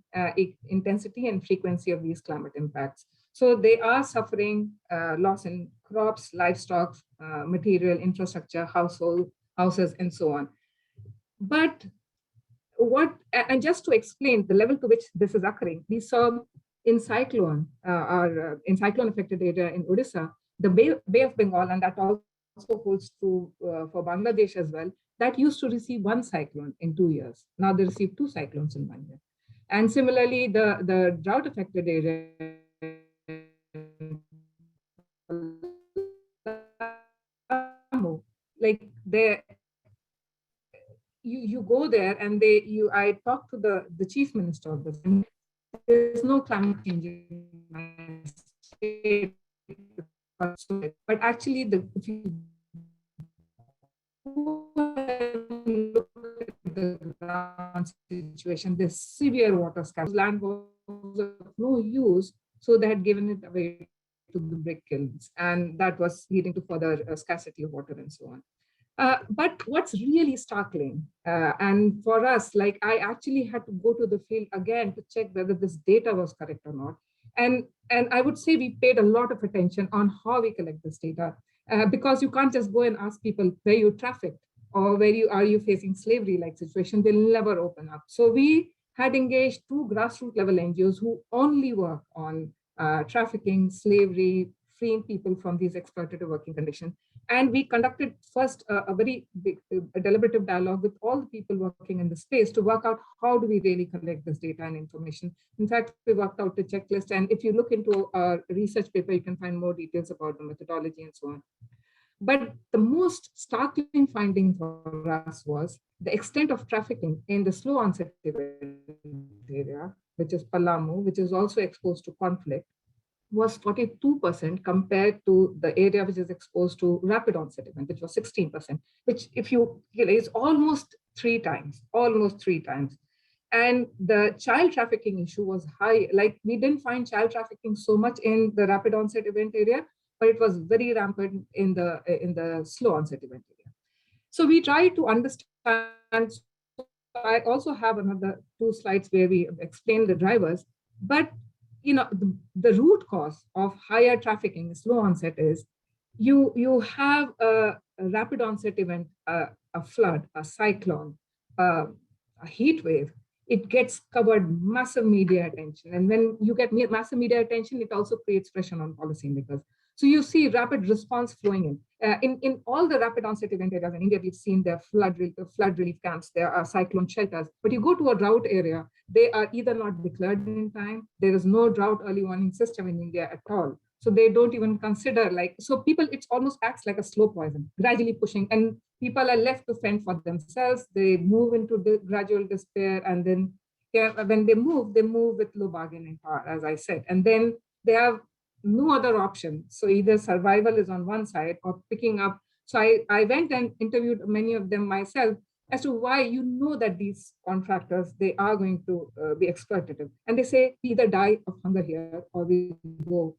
intensity and frequency of these climate impacts. So they are suffering loss in crops, livestock, material, infrastructure, houses, and so on. But and just to explain the level to which this is occurring, we saw in cyclone affected area in Odisha, the Bay of Bengal, and that also holds true for Bangladesh as well, that used to receive 1 cyclone in 2 years. Now they receive 2 cyclones in 1 year. And similarly, the drought affected area you go there and I talked to the chief minister of this. And there's no climate change in my state, but actually if you look at the ground situation, there's severe water scarcity. Land was of no use, so they had given it away to the brick kilns, and that was leading to further scarcity of water and so on. But what's really startling, and for us, like I actually had to go to the field again to check whether this data was correct or not. And I would say we paid a lot of attention on how we collect this data, because you can't just go and ask people where you trafficked or where are you facing slavery-like situation. They'll never open up. So we had engaged 2 grassroots level NGOs who only work on trafficking, slavery, freeing people from these exploitative working conditions. And we conducted first a very big deliberative dialogue with all the people working in the space to work out how do we really collect this data and information. In fact, we worked out the checklist. And if you look into our research paper, you can find more details about the methodology and so on. But the most startling finding for us was the extent of trafficking in the slow onset event area, which is Palamu, which is also exposed to conflict, was 42% compared to the area which is exposed to rapid onset event, which was 16%, which if you is almost 3 times. And the child trafficking issue was high. Like we didn't find child trafficking so much in the rapid onset event area, but it was very rampant in the slow onset event area. So we try to understand. I also have another 2 slides where we explain the drivers, but the root cause of higher trafficking, slow onset, is you have a rapid onset event, a flood, a cyclone, a heat wave. It gets covered massive media attention. And when you get massive media attention, it also creates pressure on policymakers. So you see rapid response flowing in. In all the rapid onset event areas in India, we've seen there are flood relief camps, there are cyclone shelters. But you go to a drought area, they are either not declared in time, there is no drought early warning system in India at all. So they don't even consider, so people, it almost acts like a slow poison, gradually pushing, and people are left to fend for themselves. They move into the gradual despair, and then when they move with low bargaining power, as I said, and then they have no other option. So either survival is on one side or picking up. So I went and interviewed many of them myself as to why that these contractors, they are going to be exploitative. And they say, we either die of hunger here or we go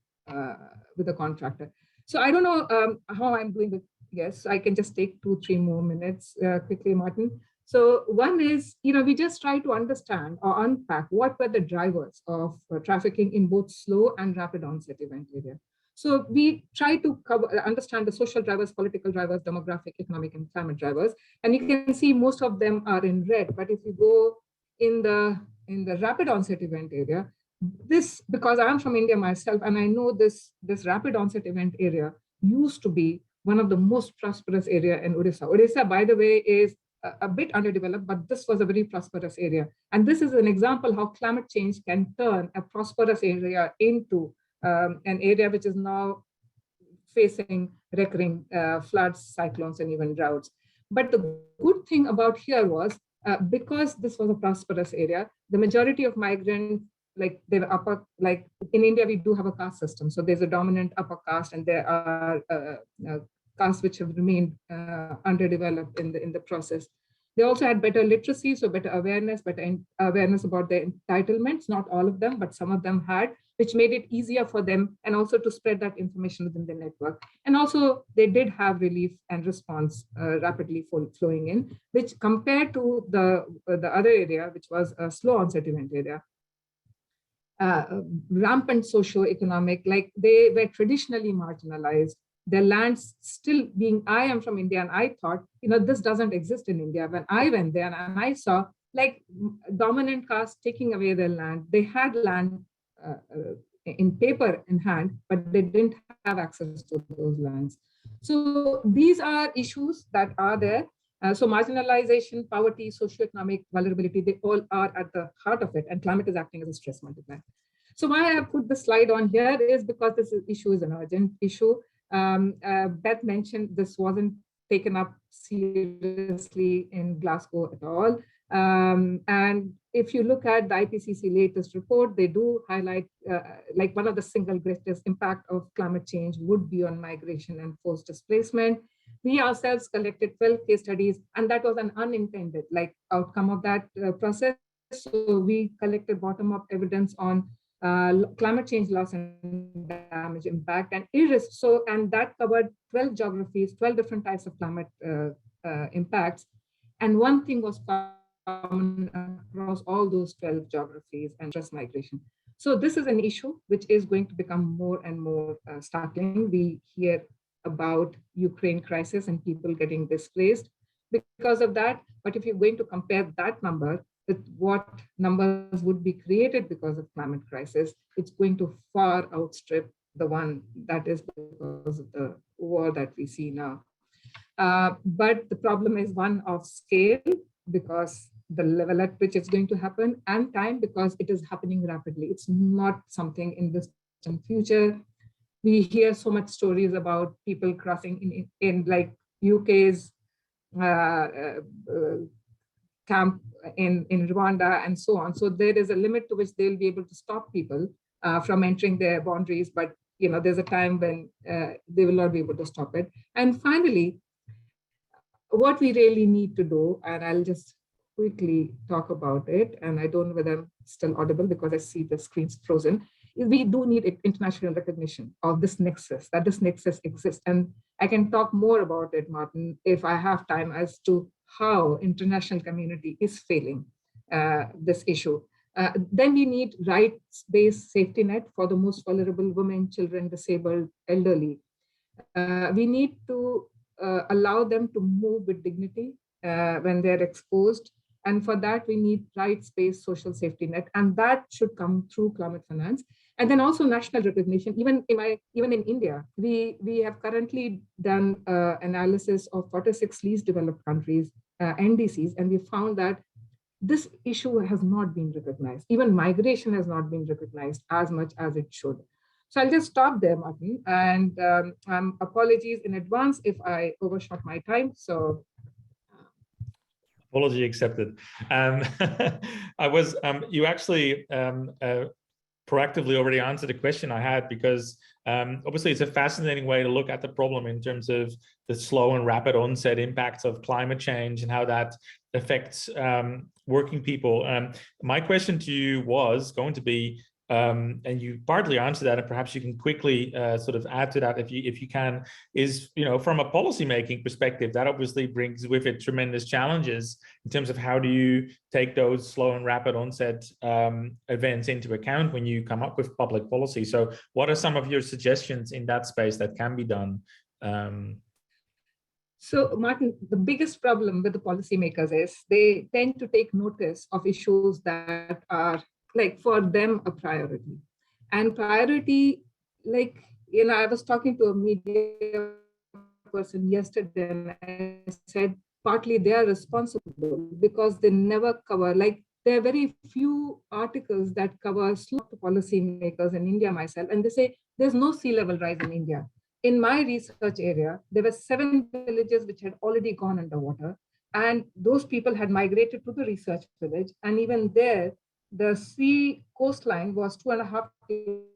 with the contractor. So I don't know how I'm doing with, yes, I can just take 2-3 more minutes quickly, Martin. So one is, we just try to understand or unpack what were the drivers of trafficking in both slow and rapid onset event area. So we try to understand the social drivers, political drivers, demographic, economic, and climate drivers. And you can see most of them are in red. But if you go in the rapid onset event area, this, because I'm from India myself, and I know this rapid onset event area used to be one of the most prosperous area in Odisha. Odisha, by the way, is a bit underdeveloped, but this was a very prosperous area. And this is an example how climate change can turn a prosperous area into an area which is now facing recurring floods, cyclones, and even droughts. But the good thing about here was, because this was a prosperous area, the majority of migrants, they were upper, in India, we do have a caste system. So there's a dominant upper caste, and there are castes which have remained underdeveloped in the process. They also had better literacy, so better awareness about their entitlements. Not all of them, but some of them had, which made it easier for them, and also to spread that information within the network. And also they did have relief and response rapidly flowing in, which compared to the other area, which was a slow onset event area, rampant socio-economic, they were traditionally marginalized. Their lands still being, I am from India, and I thought, this doesn't exist in India. When I went there and I saw dominant castes taking away their land, they had land in paper in hand, but they didn't have access to those lands. So these are issues that are there. So marginalization, poverty, socioeconomic vulnerability, they all are at the heart of it, and climate is acting as a stress multiplier. So why I put the slide on here is because this issue is an urgent issue. Beth mentioned this wasn't taken up seriously in Glasgow at all. And if you look at the IPCC latest report, they do highlight like one of the single greatest impact of climate change would be on migration and forced displacement. We ourselves collected 12 case studies, and that was an unintended like outcome of that process. So we collected bottom-up evidence on climate change loss and damage impact, and and that covered 12 geographies, 12 different types of climate impacts. And one thing was common across all those 12 geographies, and just migration. So this is an issue which is going to become more and more startling. We hear about Ukraine crisis and people getting displaced because of that. But if you're going to compare that number with what numbers would be created because of climate crisis, it's going to far outstrip the one that is because of the war that we see now. But the problem is one of scale, because the level at which it's going to happen, and time, because it is happening rapidly. It's not something in the distant future. We hear so much stories about people crossing in like UK's camp in Rwanda and so on. So there is a limit to which they'll be able to stop people from entering their boundaries, but there's a time when they will not be able to stop it. And finally, what we really need to do, and I'll just quickly talk about it, and I don't know whether I'm still audible because I see the screen's frozen, is we do need international recognition of this nexus, that this nexus exists. And I can talk more about it, Martin, if I have time, as to how international community is failing this issue. Then we need rights-based safety net for the most vulnerable women, children, disabled, elderly. We need to allow them to move with dignity when they're exposed. And for that, we need rights-based social safety net, and that should come through climate finance. And then also national recognition. Even in India, we have currently done analysis of 46 least developed countries, NDCs, and we found that this issue has not been recognized. Even migration has not been recognized as much as it should. So I'll just stop there, Martin, and apologies in advance if I overshot my time. So. Apology accepted. You actually proactively already answered a question I had, because obviously it's a fascinating way to look at the problem in terms of the slow and rapid onset impacts of climate change and how that affects working people. My question to you was going to be, and you partly answered that, and perhaps you can quickly sort of add to that if you can, is, from a policymaking perspective, that obviously brings with it tremendous challenges in terms of how do you take those slow and rapid onset events into account when you come up with public policy. So what are some of your suggestions in that space that can be done? So, Martin, the biggest problem with the policymakers is they tend to take notice of issues that are, like, for them a priority. And priority, like, I was talking to a media person yesterday, and I said partly they are responsible because they never cover, like, there are very few articles that cover policymakers in India, myself, and they say there's no sea level rise in India. In my research area, there were 7 villages which had already gone underwater, and those people had migrated to the research village, and even there, the sea coastline was 2.5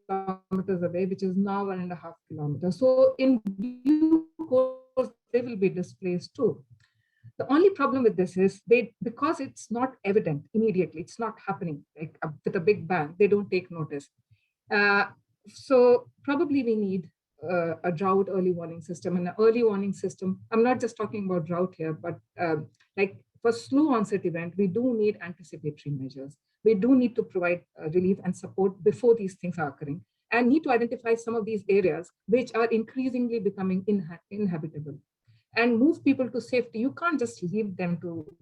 kilometers away, which is now 1.5 kilometers. So in due course, they will be displaced too. The only problem with this is because it's not evident immediately, it's not happening like with a big bang, they don't take notice. So probably we need a drought early warning system, and an early warning system. I'm not just talking about drought here, but like for slow onset event, we do need anticipatory measures. We do need to provide relief and support before these things are occurring, and need to identify some of these areas which are increasingly becoming inhabitable, and move people to safety. You can't just leave them to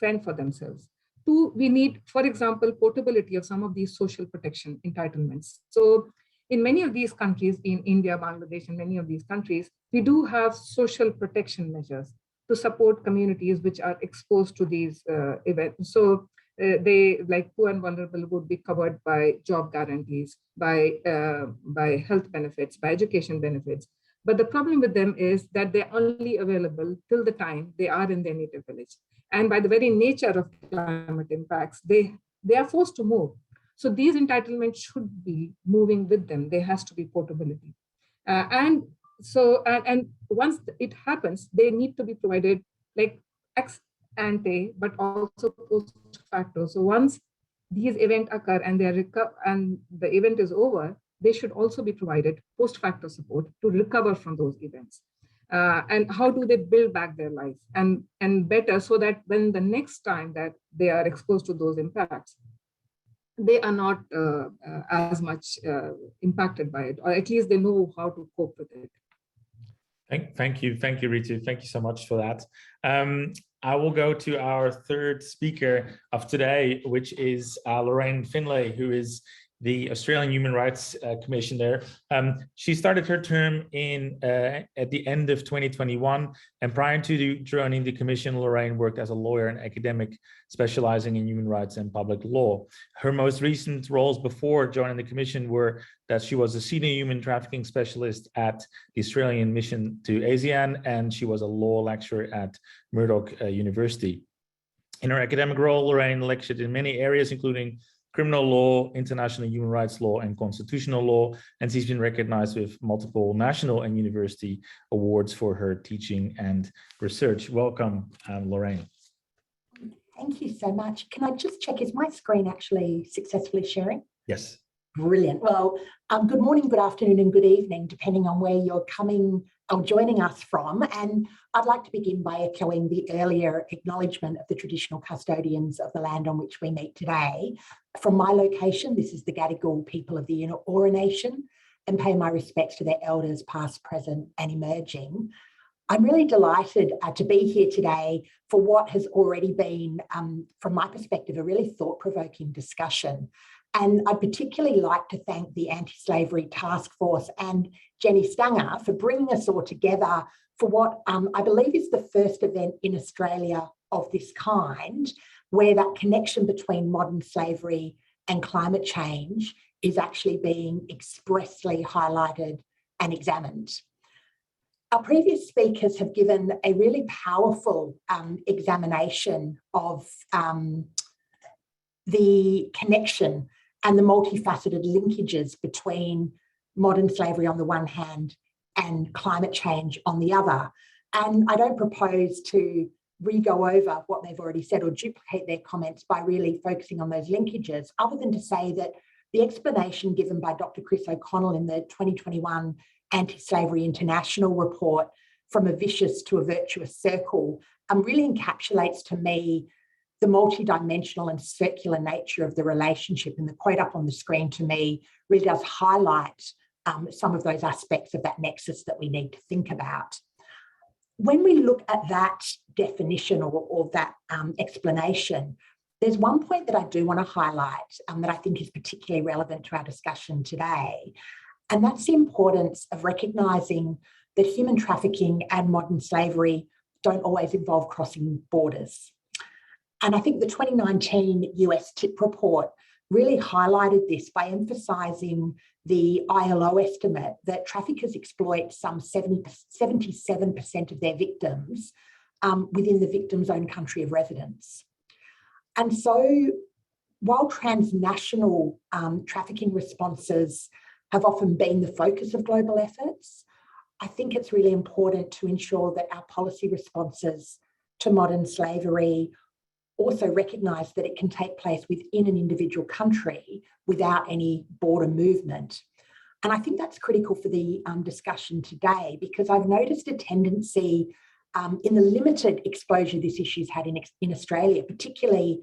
fend for themselves. 2, we need, for example, portability of some of these social protection entitlements. So in many of these countries, in India, Bangladesh, and many of these countries, we do have social protection measures to support communities which are exposed to these events. So they, like poor and vulnerable, would be covered by job guarantees, by health benefits, by education benefits. But the problem with them is that they're only available till the time they are in their native village. And by the very nature of climate impacts, they are forced to move. So these entitlements should be moving with them. There has to be portability. And once it happens, they need to be provided like ex ante, but also post facto. So once these events occur and the event is over, they should also be provided post facto support to recover from those events. And how do they build back their life and better, so that when the next time that they are exposed to those impacts, they are not as much impacted by it, or at least they know how to cope with it. Thank you, Ritu. Thank you so much for that. I will go to our third speaker of today, which is Lorraine Finlay, who is the Australian Human Rights Commissioner. She started her term at the end of 2021, and prior to joining the Commission, Lorraine worked as a lawyer and academic specializing in human rights and public law. Her most recent roles before joining the Commission were that she was a senior human trafficking specialist at the Australian Mission to ASEAN, and she was a law lecturer at Murdoch University. In her academic role, Lorraine lectured in many areas, including criminal law, international human rights law, and constitutional law, and she's been recognized with multiple national and university awards for her teaching and research. Welcome, Lorraine. Thank you so much. Can I just check, is my screen actually successfully sharing? Yes. Brilliant. Well, good morning, good afternoon, and good evening, depending on where you're coming or joining us from. And I'd like to begin by echoing the earlier acknowledgement of the traditional custodians of the land on which we meet today. From my location, this is the Gadigal people of the Eora Nation, and pay my respects to their elders, past, present, and emerging. I'm really delighted to be here today for what has already been, from my perspective, a really thought-provoking discussion. And I'd particularly like to thank the Anti-Slavery Task Force and Jenny Stanger for bringing us all together for what I believe is the first event in Australia of this kind, where that connection between modern slavery and climate change is actually being expressly highlighted and examined. Our previous speakers have given a really powerful examination of the connection and the multifaceted linkages between modern slavery on the one hand and climate change on the other. And I don't propose to re-go over what they've already said or duplicate their comments by really focusing on those linkages, other than to say that the explanation given by Dr. Chris O'Connell in the 2021 Anti-Slavery International report, From a Vicious to a Virtuous Circle, really encapsulates to me the multidimensional and circular nature of the relationship. And the quote up on the screen to me really does highlight some of those aspects of that nexus that we need to think about. When we look at that definition or that explanation, there's one point that I do want to highlight that I think is particularly relevant to our discussion today, and that's the importance of recognising that human trafficking and modern slavery don't always involve crossing borders. And I think the 2019 US TIP report really highlighted this by emphasising the ILO estimate that traffickers exploit some 77% of their victims within the victim's own country of residence. And so while transnational trafficking responses have often been the focus of global efforts, I think it's really important to ensure that our policy responses to modern slavery also recognise that it can take place within an individual country without any border movement. And I think that's critical for the discussion today, because I've noticed a tendency in the limited exposure this issue's had in Australia, particularly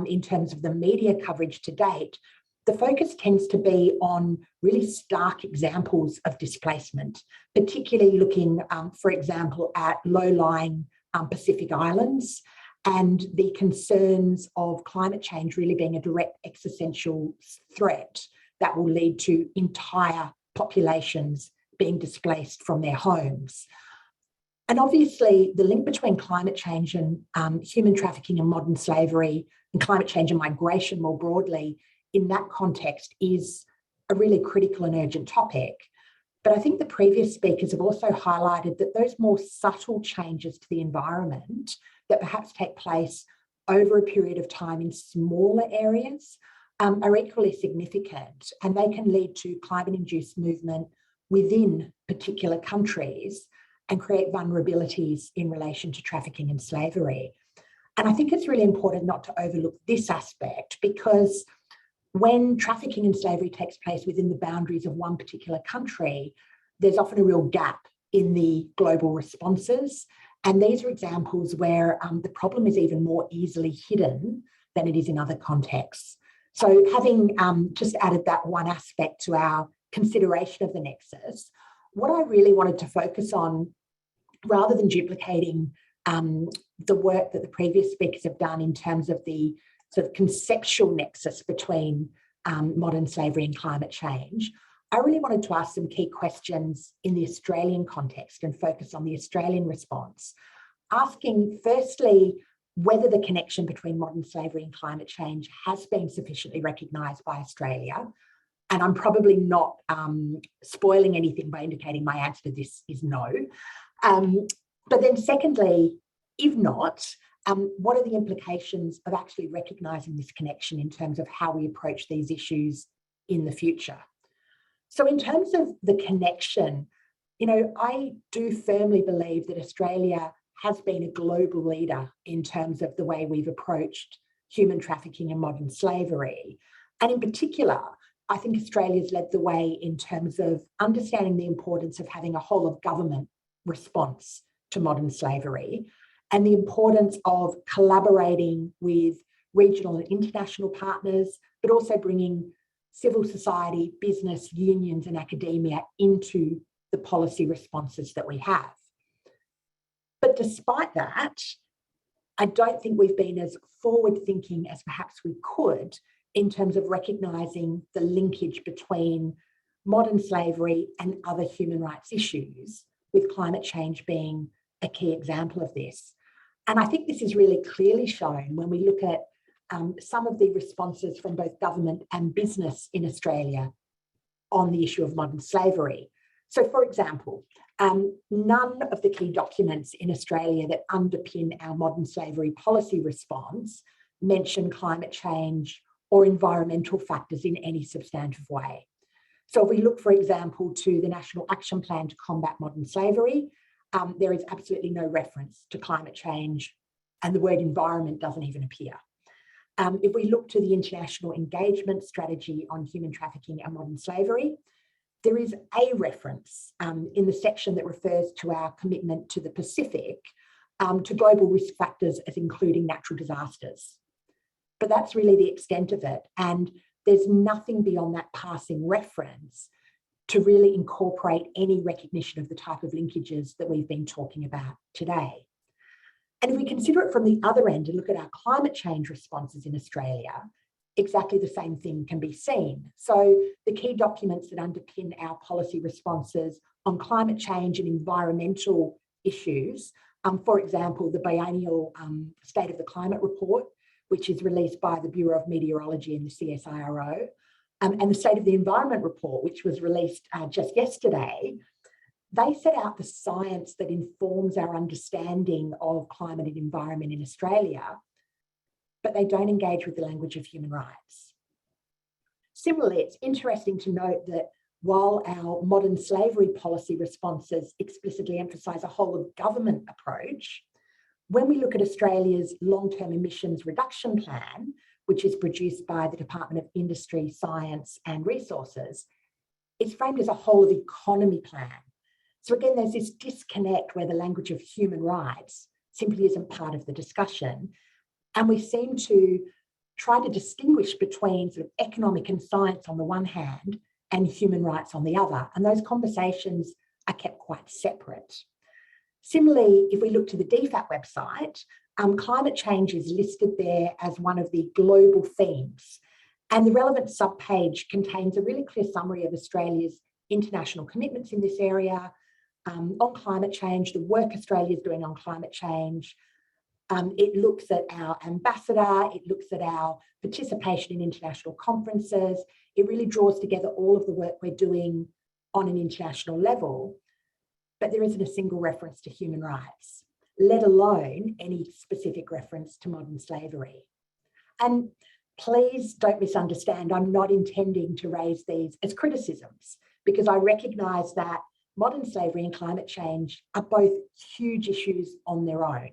in terms of the media coverage to date, the focus tends to be on really stark examples of displacement, particularly looking, for example, at low-lying Pacific islands, and the concerns of climate change really being a direct existential threat that will lead to entire populations being displaced from their homes. And obviously, the link between climate change and human trafficking and modern slavery, and climate change and migration more broadly, in that context is a really critical and urgent topic. But I think the previous speakers have also highlighted that those more subtle changes to the environment that perhaps take place over a period of time in smaller areas are equally significant, and they can lead to climate-induced movement within particular countries and create vulnerabilities in relation to trafficking and slavery. And I think it's really important not to overlook this aspect, because when trafficking and slavery takes place within the boundaries of one particular country, there's often a real gap in the global responses. And these are examples where the problem is even more easily hidden than it is in other contexts. So having just added that one aspect to our consideration of the Nexus, what I really wanted to focus on, rather than duplicating the work that the previous speakers have done in terms of the sort of conceptual nexus between modern slavery and climate change, I really wanted to ask some key questions in the Australian context and focus on the Australian response, asking firstly whether the connection between modern slavery and climate change has been sufficiently recognised by Australia. And I'm probably not spoiling anything by indicating my answer to this is no. But then secondly, if not, what are the implications of actually recognising this connection in terms of how we approach these issues in the future? So in terms of the connection, I do firmly believe that Australia has been a global leader in terms of the way we've approached human trafficking and modern slavery. And in particular, I think Australia's led the way in terms of understanding the importance of having a whole of government response to modern slavery, and the importance of collaborating with regional and international partners, but also bringing civil society, business, unions and academia into the policy responses that we have. But despite that, I don't think we've been as forward-thinking as perhaps we could in terms of recognising the linkage between modern slavery and other human rights issues, with climate change being a key example of this. And I think this is really clearly shown when we look at some of the responses from both government and business in Australia on the issue of modern slavery. So, for example, none of the key documents in Australia that underpin our modern slavery policy response mention climate change or environmental factors in any substantive way. So if we look, for example, to the National Action Plan to Combat Modern Slavery, there is absolutely no reference to climate change, and the word environment doesn't even appear. If we look to the International Engagement Strategy on Human Trafficking and Modern Slavery, there is a reference in the section that refers to our commitment to the Pacific to global risk factors as including natural disasters. But that's really the extent of it. And there's nothing beyond that passing reference to really incorporate any recognition of the type of linkages that we've been talking about today. And if we consider it from the other end and look at our climate change responses in Australia, exactly the same thing can be seen. So the key documents that underpin our policy responses on climate change and environmental issues, for example, the biennial State of the Climate Report, which is released by the Bureau of Meteorology and the CSIRO, and the State of the Environment Report, which was released just yesterday, they set out the science that informs our understanding of climate and environment in Australia, but they don't engage with the language of human rights. Similarly, it's interesting to note that while our modern slavery policy responses explicitly emphasise a whole of government approach, when we look at Australia's long-term emissions reduction plan, which is produced by the Department of Industry, Science and Resources, it's framed as a whole of economy plan. So again, there's this disconnect where the language of human rights simply isn't part of the discussion. And we seem to try to distinguish between sort of economic and science on the one hand and human rights on the other. And those conversations are kept quite separate. Similarly, if we look to the DFAT website, climate change is listed there as one of the global themes. And the relevant subpage contains a really clear summary of Australia's international commitments in this area on climate change, the work Australia is doing on climate change. It looks at our ambassador, it looks at our participation in international conferences. It really draws together all of the work we're doing on an international level, but there isn't a single reference to human rights, let alone any specific reference to modern slavery. And please don't misunderstand, I'm not intending to raise these as criticisms, because I recognise that modern slavery and climate change are both huge issues on their own.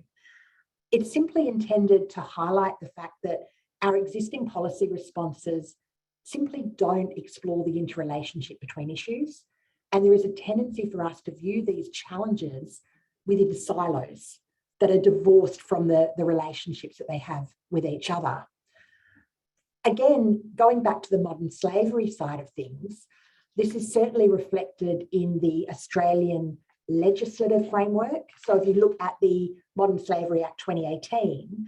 It's simply intended to highlight the fact that our existing policy responses simply don't explore the interrelationship between issues. And there is a tendency for us to view these challenges within silos that are divorced from the relationships that they have with each other. Again, going back to the modern slavery side of things, this is certainly reflected in the Australian legislative framework. So if you look at the Modern Slavery Act 2018,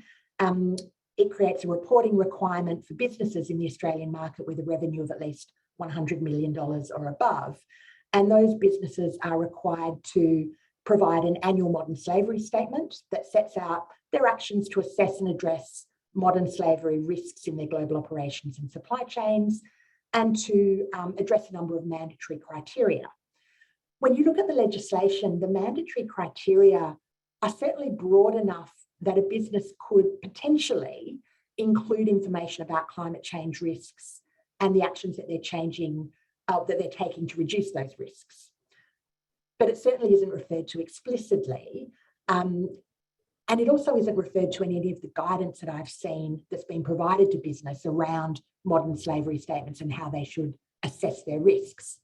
it creates a reporting requirement for businesses in the Australian market with a revenue of at least $100 million or above. And those businesses are required to provide an annual modern slavery statement that sets out their actions to assess and address modern slavery risks in their global operations and supply chains, and to address a number of mandatory criteria. When you look at the legislation, the mandatory criteria are certainly broad enough that a business could potentially include information about climate change risks and the actions that they're taking to reduce those risks. But it certainly isn't referred to explicitly. And it also isn't referred to in any of the guidance that I've seen that's been provided to business around modern slavery statements and how they should assess their risks.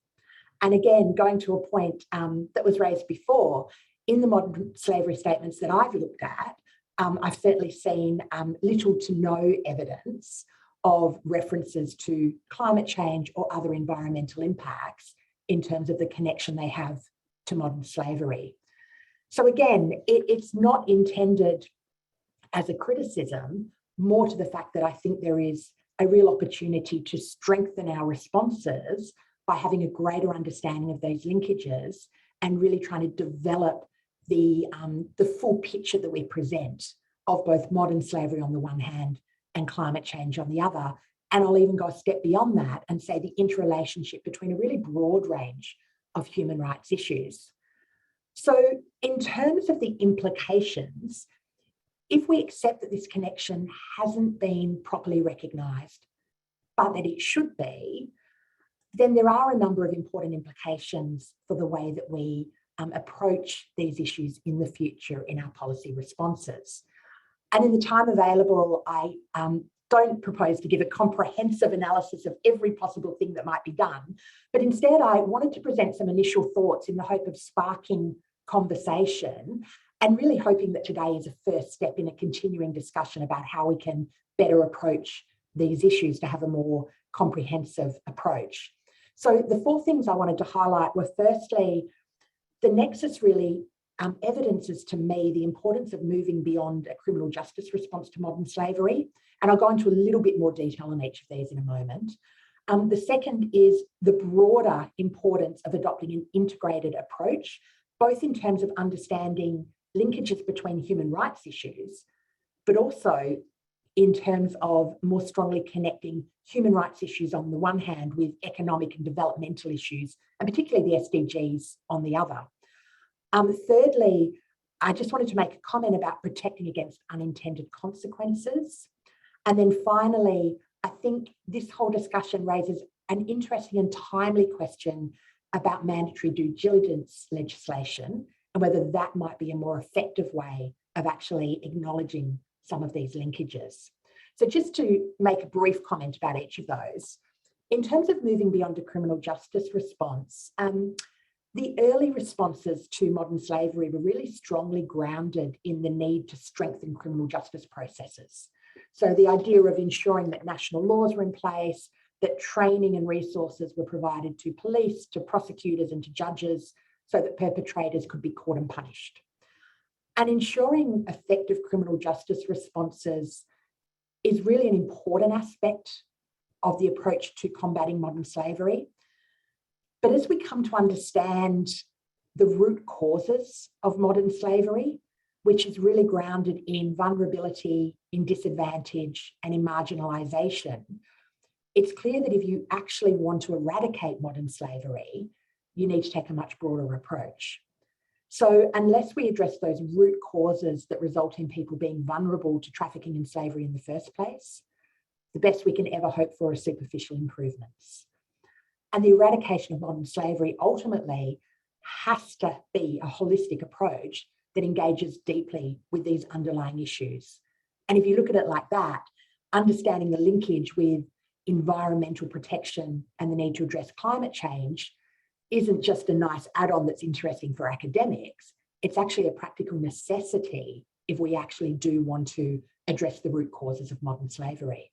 And again, going to a point that was raised before, in the modern slavery statements that I've looked at, I've certainly seen little to no evidence of references to climate change or other environmental impacts in terms of the connection they have to modern slavery. So again, it's not intended as a criticism, more to the fact that I think there is a real opportunity to strengthen our responses by having a greater understanding of those linkages and really trying to develop the full picture that we present of both modern slavery on the one hand and climate change on the other. And I'll even go a step beyond that and say the interrelationship between a really broad range of human rights issues. So in terms of the implications, if we accept that this connection hasn't been properly recognised, but that it should be, then there are a number of important implications for the way that we approach these issues in the future in our policy responses. And in the time available, I don't propose to give a comprehensive analysis of every possible thing that might be done, but instead I wanted to present some initial thoughts in the hope of sparking conversation and really hoping that today is a first step in a continuing discussion about how we can better approach these issues to have a more comprehensive approach. So the four things I wanted to highlight were, firstly, the Nexus really evidences to me the importance of moving beyond a criminal justice response to modern slavery. And I'll go into a little bit more detail on each of these in a moment. The second is the broader importance of adopting an integrated approach, both in terms of understanding linkages between human rights issues, but also in terms of more strongly connecting human rights issues on the one hand with economic and developmental issues, and particularly the SDGs on the other. Thirdly, I just wanted to make a comment about protecting against unintended consequences. And then finally, I think this whole discussion raises an interesting and timely question about mandatory due diligence legislation and whether that might be a more effective way of actually acknowledging some of these linkages. So just to make a brief comment about each of those, in terms of moving beyond a criminal justice response, the early responses to modern slavery were really strongly grounded in the need to strengthen criminal justice processes. So the idea of ensuring that national laws were in place, that training and resources were provided to police, to prosecutors and to judges so that perpetrators could be caught and punished. And ensuring effective criminal justice responses is really an important aspect of the approach to combating modern slavery. But as we come to understand the root causes of modern slavery, which is really grounded in vulnerability, in disadvantage, and in marginalisation, it's clear that if you actually want to eradicate modern slavery, you need to take a much broader approach. So unless we address those root causes that result in people being vulnerable to trafficking and slavery in the first place, the best we can ever hope for are superficial improvements. And the eradication of modern slavery ultimately has to be a holistic approach that engages deeply with these underlying issues. And if you look at it like that, understanding the linkage with environmental protection and the need to address climate change isn't just a nice add-on that's interesting for academics. It's actually a practical necessity if we actually do want to address the root causes of modern slavery.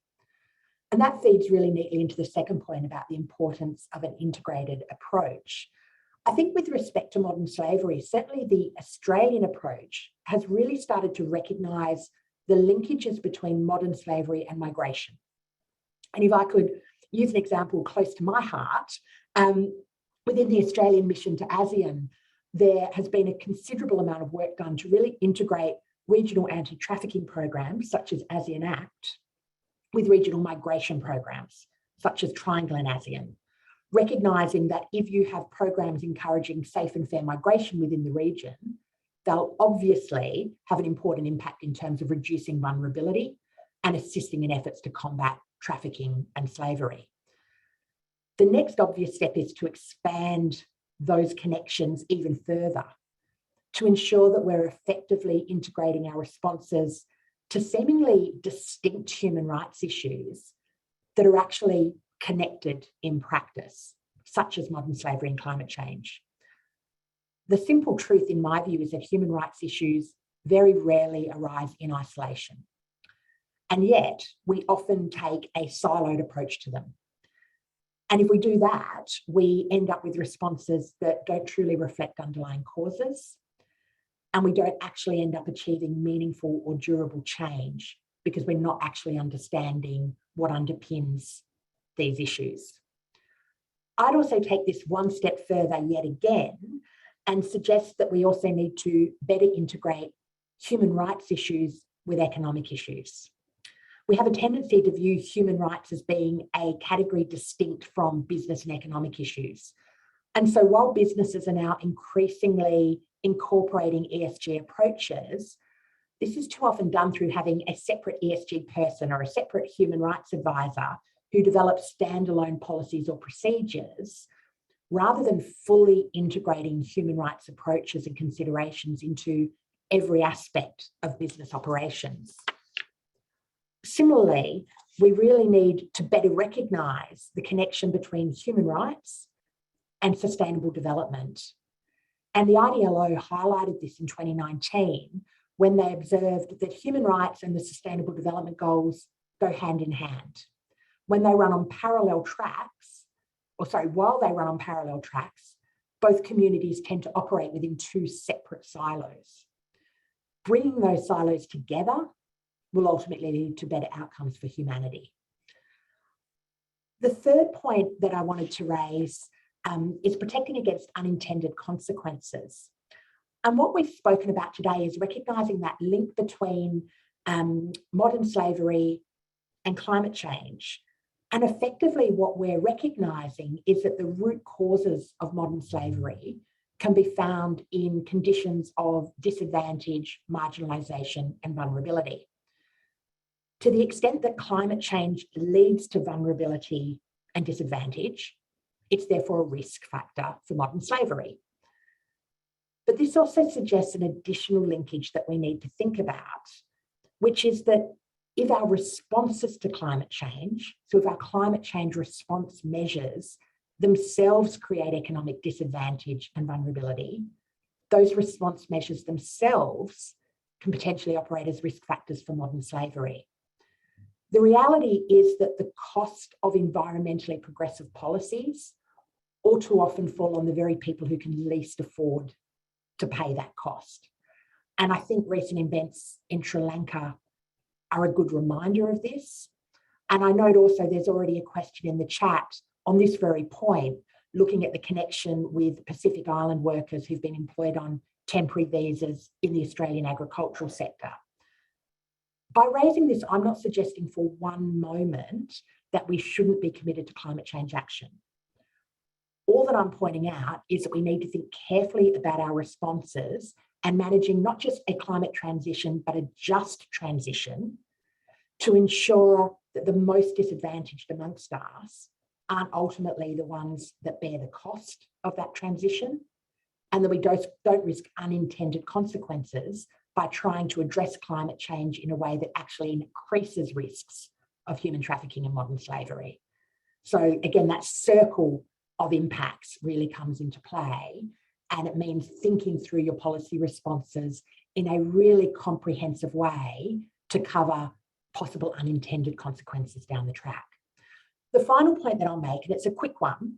And that feeds really neatly into the second point about the importance of an integrated approach. I think with respect to modern slavery, certainly the Australian approach has really started to recognise the linkages between modern slavery and migration. And if I could use an example close to my heart, within the Australian mission to ASEAN, there has been a considerable amount of work done to really integrate regional anti-trafficking programs such as ASEAN Act with regional migration programs such as Triangle and ASEAN, recognising that if you have programs encouraging safe and fair migration within the region, they'll obviously have an important impact in terms of reducing vulnerability and assisting in efforts to combat trafficking and slavery. The next obvious step is to expand those connections even further to ensure that we're effectively integrating our responses to seemingly distinct human rights issues that are actually connected in practice, such as modern slavery and climate change. The simple truth, in my view, is that human rights issues very rarely arise in isolation. And yet, we often take a siloed approach to them. And if we do that, we end up with responses that don't truly reflect underlying causes, and we don't actually end up achieving meaningful or durable change because we're not actually understanding what underpins these issues. I'd also take this one step further yet again and suggest that we also need to better integrate human rights issues with economic issues. We have a tendency to view human rights as being a category distinct from business and economic issues. And so while businesses are now increasingly incorporating ESG approaches, this is too often done through having a separate ESG person or a separate human rights advisor who develops standalone policies or procedures, rather than fully integrating human rights approaches and considerations into every aspect of business operations. Similarly, we really need to better recognise the connection between human rights and sustainable development. And the IDLO highlighted this in 2019 when they observed that human rights and the sustainable development goals go hand in hand. When they run on parallel tracks, while they run on parallel tracks, both communities tend to operate within two separate silos. Bringing those silos together will ultimately lead to better outcomes for humanity. The third point that I wanted to raise is protecting against unintended consequences. And what we've spoken about today is recognising that link between modern slavery and climate change. And effectively what we're recognising is that the root causes of modern slavery can be found in conditions of disadvantage, marginalisation and vulnerability. To the extent that climate change leads to vulnerability and disadvantage, it's therefore a risk factor for modern slavery. But this also suggests an additional linkage that we need to think about, which is that if our responses to climate change, so if our climate change response measures themselves create economic disadvantage and vulnerability, those response measures themselves can potentially operate as risk factors for modern slavery. The reality is that the cost of environmentally progressive policies all too often fall on the very people who can least afford to pay that cost. And I think recent events in Sri Lanka are a good reminder of this. And I note also there's already a question in the chat on this very point, looking at the connection with Pacific Island workers who've been employed on temporary visas in the Australian agricultural sector. By raising this, I'm not suggesting for one moment that we shouldn't be committed to climate change action. All that I'm pointing out is that we need to think carefully about our responses and managing not just a climate transition, but a just transition to ensure that the most disadvantaged amongst us aren't ultimately the ones that bear the cost of that transition, and that we don't risk unintended consequences by trying to address climate change in a way that actually increases risks of human trafficking and modern slavery. So again, that circle of impacts really comes into play, and it means thinking through your policy responses in a really comprehensive way to cover possible unintended consequences down the track. The final point that I'll make, and it's a quick one,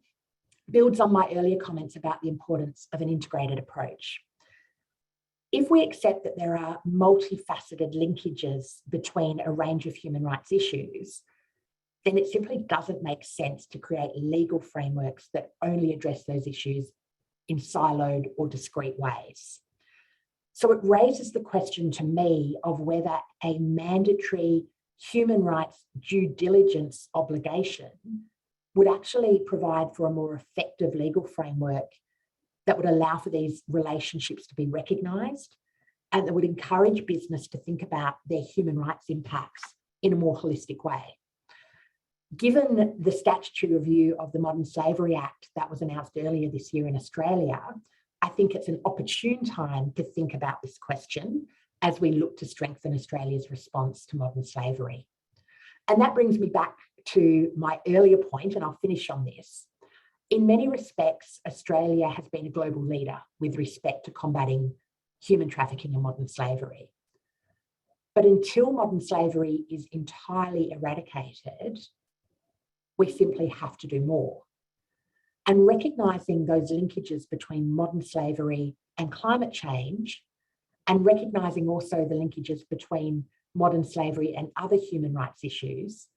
builds on my earlier comments about the importance of an integrated approach. If we accept that there are multifaceted linkages between a range of human rights issues, then it simply doesn't make sense to create legal frameworks that only address those issues in siloed or discrete ways. So it raises the question to me of whether a mandatory human rights due diligence obligation would actually provide for a more effective legal framework that would allow for these relationships to be recognised and that would encourage business to think about their human rights impacts in a more holistic way. Given the statutory review of the Modern Slavery Act that was announced earlier this year in Australia, I think it's an opportune time to think about this question as we look to strengthen Australia's response to modern slavery. And that brings me back to my earlier point, and I'll finish on this. In many respects, Australia has been a global leader with respect to combating human trafficking and modern slavery. But until modern slavery is entirely eradicated, we simply have to do more. And recognising those linkages between modern slavery and climate change, and recognising also the linkages between modern slavery and other human rights issues,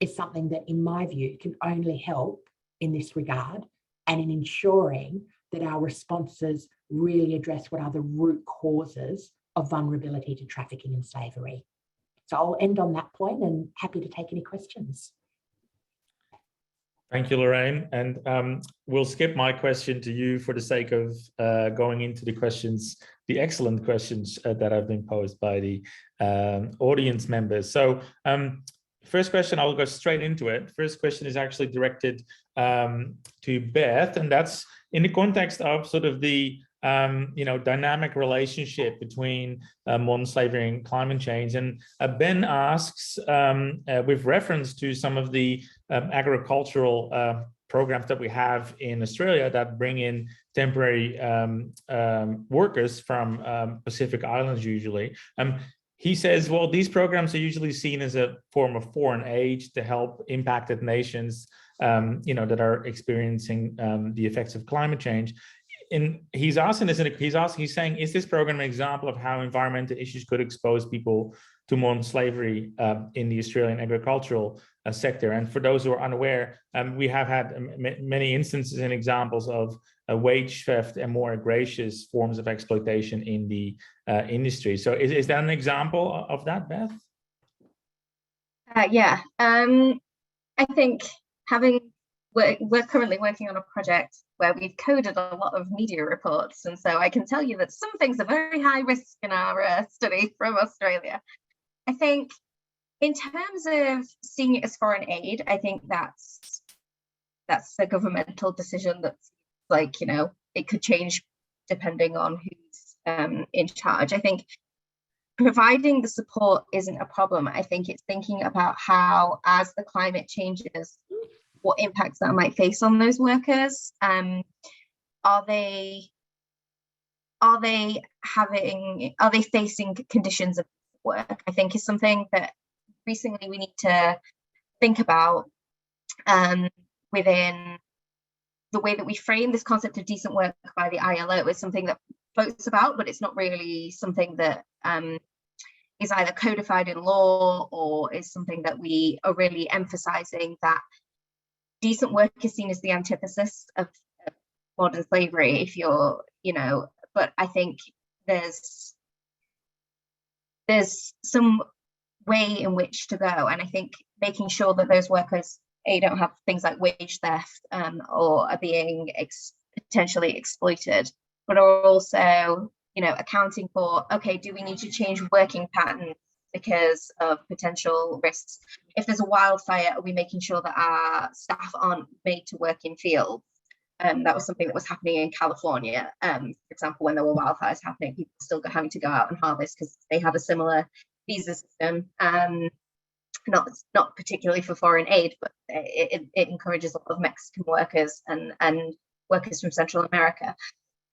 is something that, in my view, can only help in this regard and in ensuring that our responses really address what are the root causes of vulnerability to trafficking and slavery. So I'll end on that point and happy to take any questions. Thank you, Lorraine. And we'll skip my question to you for the sake of going into the questions, the excellent questions that have been posed by the audience members. So first question, I'll go straight into it. First question is actually directed to Beth, and that's in the context of sort of the dynamic relationship between modern slavery and climate change. And Ben asks, with reference to some of the agricultural programs that we have in Australia that bring in temporary workers from Pacific Islands usually. He says, well, these programs are usually seen as a form of foreign aid to help impacted nations, that are experiencing the effects of climate change. And he's asking this, he's saying, is this program an example of how environmental issues could expose people to modern slavery in the Australian agricultural sector? And for those who are unaware, we have had many instances and examples of wage theft and more egregious forms of exploitation in the industry. So is that an example of that, Beth? Yeah, I think we're currently working on a project where we've coded a lot of media reports, and so I can tell you that some things are very high risk in our study from Australia. I think in terms of seeing it as foreign aid, I think that's a governmental decision that's like, it could change depending on who's in charge. I think providing the support isn't a problem. I think it's thinking about how, as the climate changes, what impacts that might face on those workers. Are they facing conditions of work? I think is something that recently we need to think about within the way that we frame this concept of decent work by the ILO. Is something that floats about, but it's not really something that is either codified in law or is something that we are really emphasizing, that decent work is seen as the antithesis of modern slavery, if you're, but I think there's some way in which to go. And I think making sure that those workers you don't have things like wage theft or are being potentially exploited, but are also, accounting for, okay, do we need to change working patterns because of potential risks? If there's a wildfire, are we making sure that our staff aren't made to work in fields? That was something that was happening in California. For example, when there were wildfires happening, people were still having to go out and harvest because they have a similar visa system. Not particularly for foreign aid, but it encourages a lot of Mexican workers and workers from Central America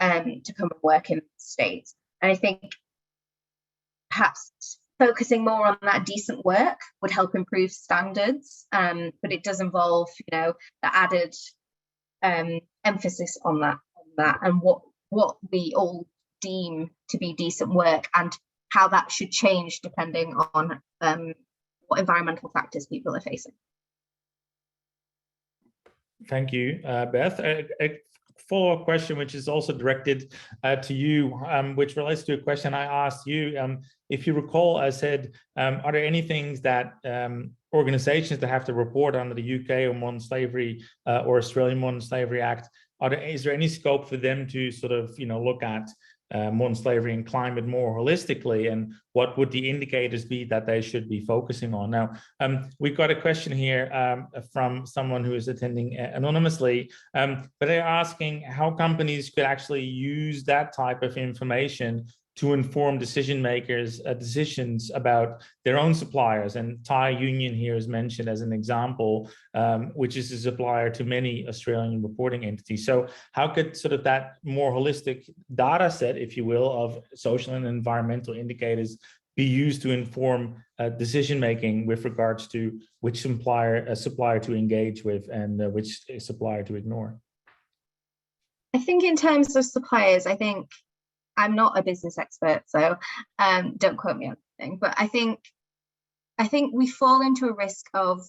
to come and work in the States. And I think perhaps focusing more on that decent work would help improve standards, but it does involve, the added emphasis on that and what we all deem to be decent work and how that should change depending on what environmental factors people are facing. Thank you, Beth. A follow-up question, which is also directed to you, which relates to a question I asked you. If you recall, I said, are there any things that organizations that have to report under the UK or Modern Slavery or Australian Modern Slavery Act, is there any scope for them to sort of, look at modern slavery and climate more holistically, and what would the indicators be that they should be focusing on? Now, we've got a question here from someone who is attending anonymously, but they're asking how companies could actually use that type of information to inform decision makers' decisions about their own suppliers. And Thai Union here is mentioned as an example, which is a supplier to many Australian reporting entities. So how could sort of that more holistic data set, if you will, of social and environmental indicators be used to inform decision-making with regards to which supplier to engage with and which supplier to ignore? I think in terms of suppliers, I'm not a business expert, so don't quote me on anything, but I think we fall into a risk of,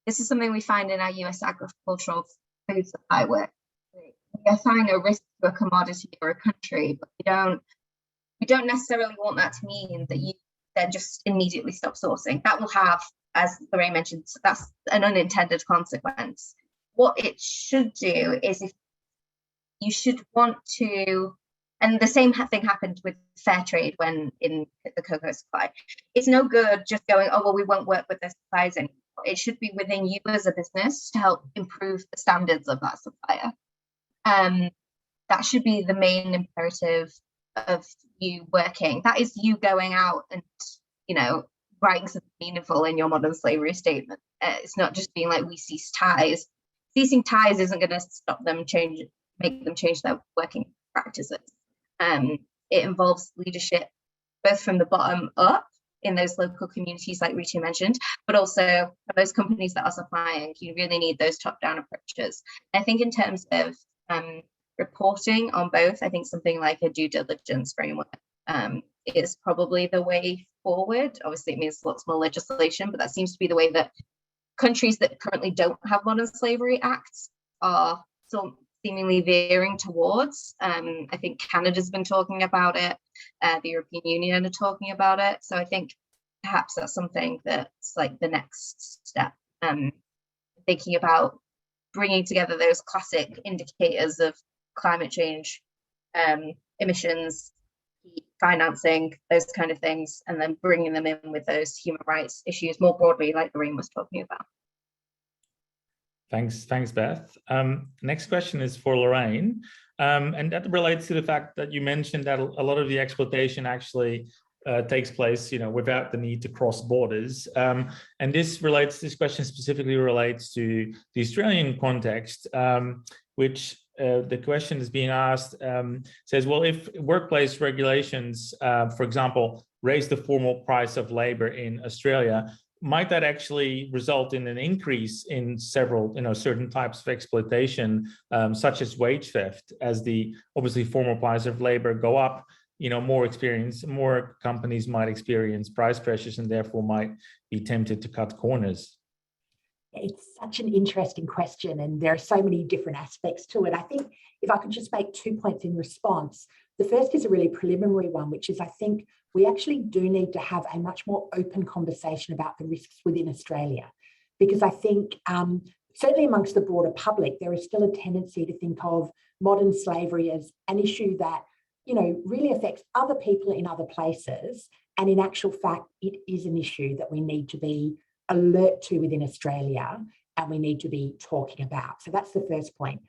this is something we find in our US agricultural food supply work. We assign a risk to a commodity or a country, but we don't necessarily want that to mean that you then just immediately stop sourcing. That will have, as Lorraine mentioned, that's an unintended consequence. What it should do is, if you should want to, and the same thing happened with fair trade when in the cocoa supply. It's no good just going, oh, well, we won't work with the suppliers anymore. It should be within you as a business to help improve the standards of that supplier. That should be the main imperative of you working. That is you going out and, writing something meaningful in your modern slavery statement. It's not just being like, we cease ties. Ceasing ties isn't going to stop them make them change their working practices. It involves leadership, both from the bottom up in those local communities like Ritu mentioned, but also for those companies that are supplying, you really need those top-down approaches. I think in terms of reporting on both, I think something like a due diligence framework is probably the way forward. Obviously, it means lots more legislation, but that seems to be the way that countries that currently don't have modern slavery acts are still seemingly veering towards. I think Canada's been talking about it, the European Union are talking about it. So I think perhaps that's something that's like the next step. Thinking about bringing together those classic indicators of climate change, emissions, financing, those kind of things, and then bringing them in with those human rights issues more broadly, like Lorraine was talking about. Thanks, Beth. Next question is for Lorraine, and that relates to the fact that you mentioned that a lot of the exploitation actually takes place, without the need to cross borders. And this question specifically relates to the Australian context, which the question is being asked, says, well, if workplace regulations, for example, raise the formal price of labor in Australia, might that actually result in an increase in several, certain types of exploitation, such as wage theft, as the obviously formal price of labor go up? More companies might experience price pressures and therefore might be tempted to cut corners. It's such an interesting question, and there are so many different aspects to it. I think if I could just make 2 points in response. The first is a really preliminary one, which is I think we actually do need to have a much more open conversation about the risks within Australia, because I think certainly amongst the broader public, there is still a tendency to think of modern slavery as an issue that, you know, really affects other people in other places. And in actual fact, it is an issue that we need to be alert to within Australia and we need to be talking about. So that's the first point.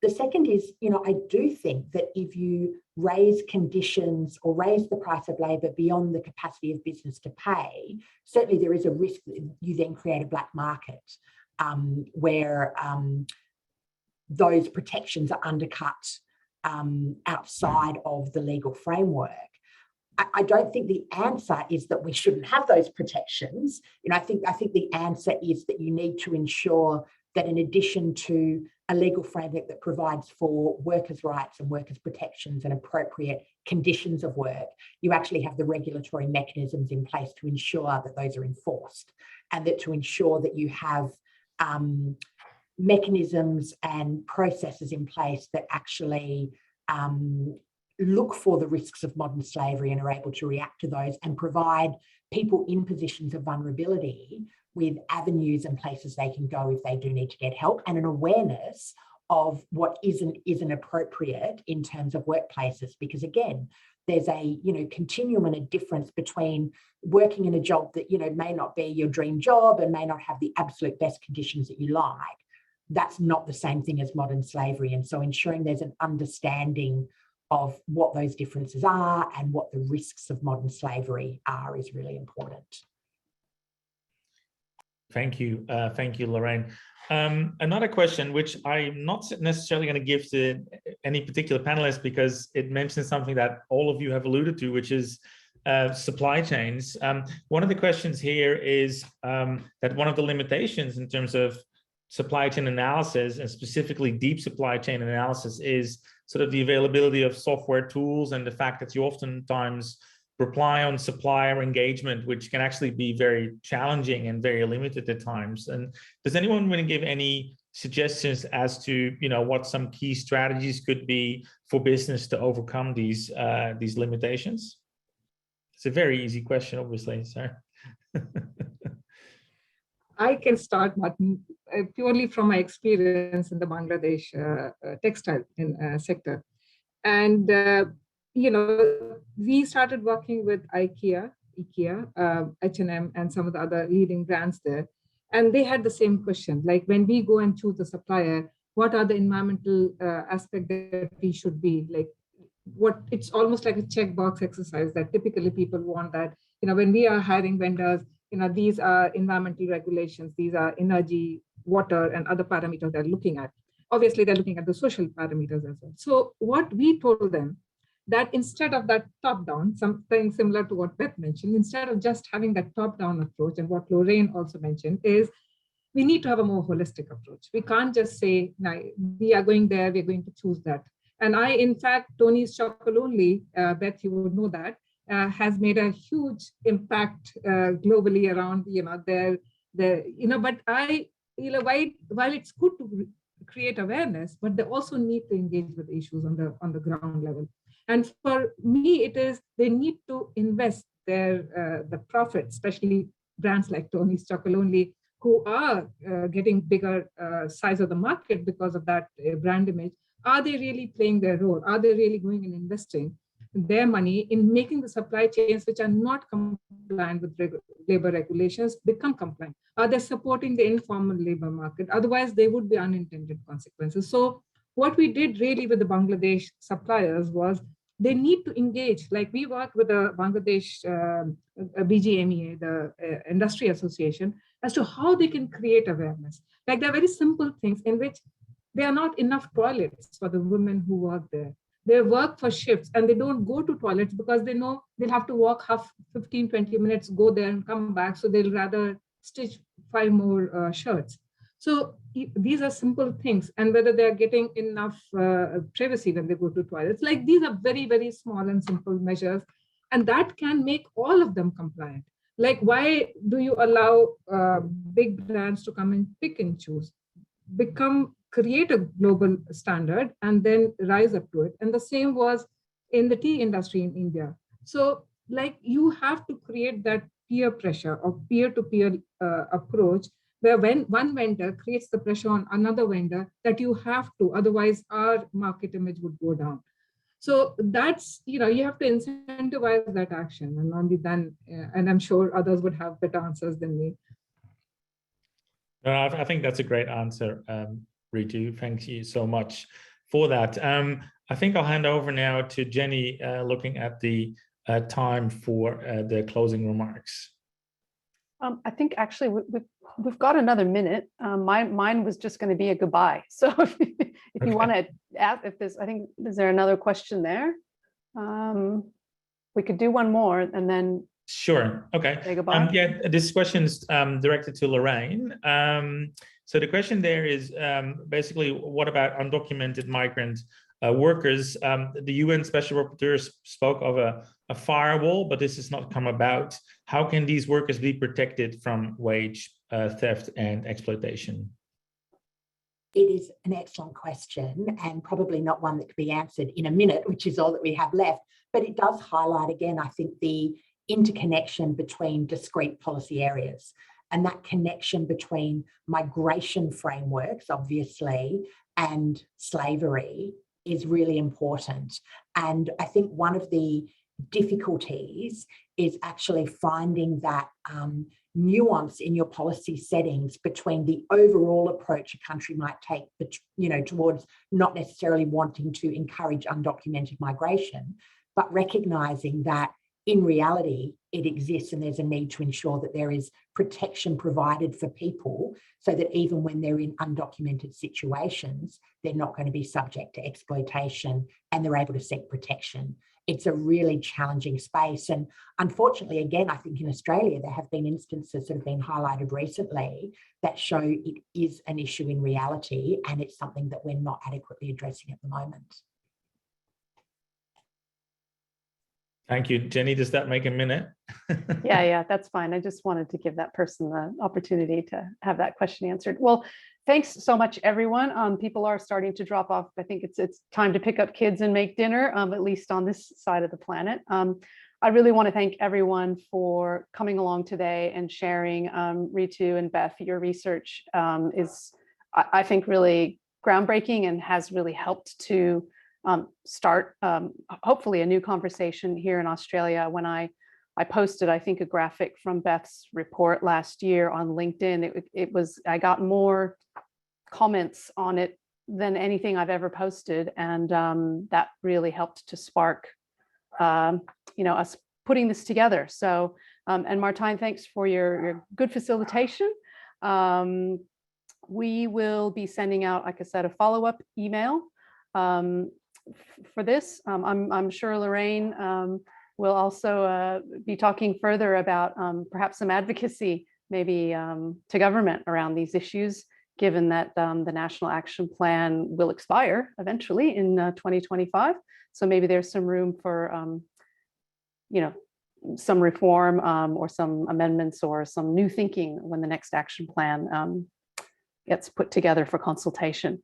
The second is, you know, I do think that if you raise conditions or raise the price of labour beyond the capacity of business to pay, certainly there is a risk that you then create a black market where those protections are undercut outside of the legal framework. I don't think the answer is that we shouldn't have those protections. You know, I think the answer is that you need to ensure that in addition to a legal framework that provides for workers' rights and workers' protections and appropriate conditions of work, you actually have the regulatory mechanisms in place to ensure that those are enforced, and that to ensure that you have mechanisms and processes in place that actually look for the risks of modern slavery and are able to react to those and provide people in positions of vulnerability with avenues and places they can go if they do need to get help, and an awareness of what isn't appropriate in terms of workplaces. Because again, there's a, you know, continuum and a difference between working in a job that, you know, may not be your dream job and may not have the absolute best conditions that you like. That's not the same thing as modern slavery. And so ensuring there's an understanding of what those differences are and what the risks of modern slavery are is really important. Thank you, Lorraine. Another question, which I'm not necessarily going to give to any particular panelist because it mentions something that all of you have alluded to, which is supply chains. One of the questions here is that one of the limitations in terms of supply chain analysis, and specifically deep supply chain analysis, is sort of the availability of software tools and the fact that you oftentimes rely on supplier engagement, which can actually be very challenging and very limited at times. And does anyone want to give any suggestions as to, you know, what some key strategies could be for business to overcome these limitations? It's a very easy question, obviously, sir. I can start, Martin, purely from my experience in the Bangladesh textile sector. And, you know, we started working with IKEA, H&M, and some of the other leading brands there. And they had the same question, like when we go and choose a supplier, what are the environmental aspects that we should be like? What it's almost like a checkbox exercise that typically people want that, you know, when we are hiring vendors, you know, these are environmental regulations, these are energy, water, and other parameters they're looking at. Obviously, they're looking at the social parameters as well. So what we told them, that instead of that top-down, something similar to what Beth mentioned, instead of just having that top-down approach, and what Lorraine also mentioned, is we need to have a more holistic approach. We can't just say, no, we are going there, we're going to choose that. And in fact, Tony's Chocolonely, Beth, you would know that, has made a huge impact globally around, you know, but while it's good to create awareness, but they also need to engage with issues on the ground level. And for me, it is they need to invest the profit, especially brands like Tony's Chocolonely, who are getting bigger size of the market because of that brand image. Are they really playing their role? Are they really going and investing their money in making the supply chains which are not compliant with labor regulations become compliant? Are they supporting the informal labor market? Otherwise, there would be unintended consequences. So what we did really with the Bangladesh suppliers was they need to engage. Like we work with the Bangladesh BGMEA, the industry association, as to how they can create awareness. Like there are very simple things in which there are not enough toilets for the women who work there. They work for shifts and they don't go to toilets because they know they'll have to walk 15, 20 minutes, go there and come back. So they'll rather stitch 5 more shirts. So these are simple things, and whether they're getting enough privacy when they go to toilets, like these are very, very small and simple measures, and that can make all of them compliant. Like, why do you allow big brands to come and pick and choose? Create a global standard and then rise up to it. And the same was in the tea industry in India. So like you have to create that peer pressure or peer-to-peer approach where when one vendor creates the pressure on another vendor that you have to, otherwise our market image would go down. So that's, you have to incentivize that action, and only then, and I'm sure others would have better answers than me. I think that's a great answer, Ritu. Thank you so much for that. I think I'll hand over now to Jenny, looking at the time for the closing remarks. I think actually we've got another minute. Mine was just going to be a goodbye. So if you want to ask, is there another question there? We could do one more and then. Sure. Okay. Say goodbye. Yeah, this question is directed to Lorraine. So the question there is basically, what about undocumented migrant workers? The UN Special Rapporteur spoke of a firewall, but this has not come about. How can these workers be protected from wage theft and exploitation? It is an excellent question, and probably not one that could be answered in a minute, which is all that we have left. But it does highlight again, I think, the interconnection between discrete policy areas, and that connection between migration frameworks, obviously, and slavery is really important. And I think one of the difficulties is actually finding that nuance in your policy settings between the overall approach a country might take, towards not necessarily wanting to encourage undocumented migration, but recognising that in reality, it exists and there's a need to ensure that there is protection provided for people so that even when they're in undocumented situations, they're not going to be subject to exploitation and they're able to seek protection. It's a really challenging space. And unfortunately, again, I think in Australia, there have been instances that have been highlighted recently that show it is an issue in reality, and it's something that we're not adequately addressing at the moment. Thank you, Jenny. Does that make a minute? Yeah, that's fine. I just wanted to give that person the opportunity to have that question answered. Well, thanks so much, everyone. People are starting to drop off. I think it's time to pick up kids and make dinner, at least on this side of the planet. I really want to thank everyone for coming along today and sharing. Ritu and Beth, your research is, I think, really groundbreaking and has really helped to start hopefully a new conversation here in Australia. When I posted, I think, a graphic from Beth's report last year on LinkedIn, I got more comments on it than anything I've ever posted, and that really helped to spark us putting this together. So and Martijn, thanks for your good facilitation. We will be sending out, like I said, a follow-up email for this. I'm sure Lorraine will also be talking further about perhaps some advocacy, maybe to government around these issues, given that the National Action Plan will expire eventually in 2025. So maybe there's some room for, some reform or some amendments or some new thinking when the next action plan gets put together for consultation.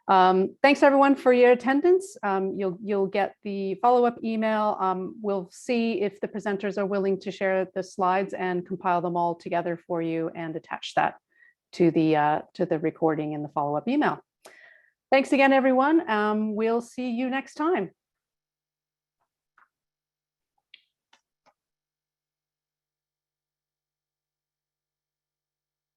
Thanks everyone for your attendance. You'll get the follow-up email. We'll see if the presenters are willing to share the slides and compile them all together for you and attach that to the recording in the follow-up email. Thanks again, everyone. We'll see you next time.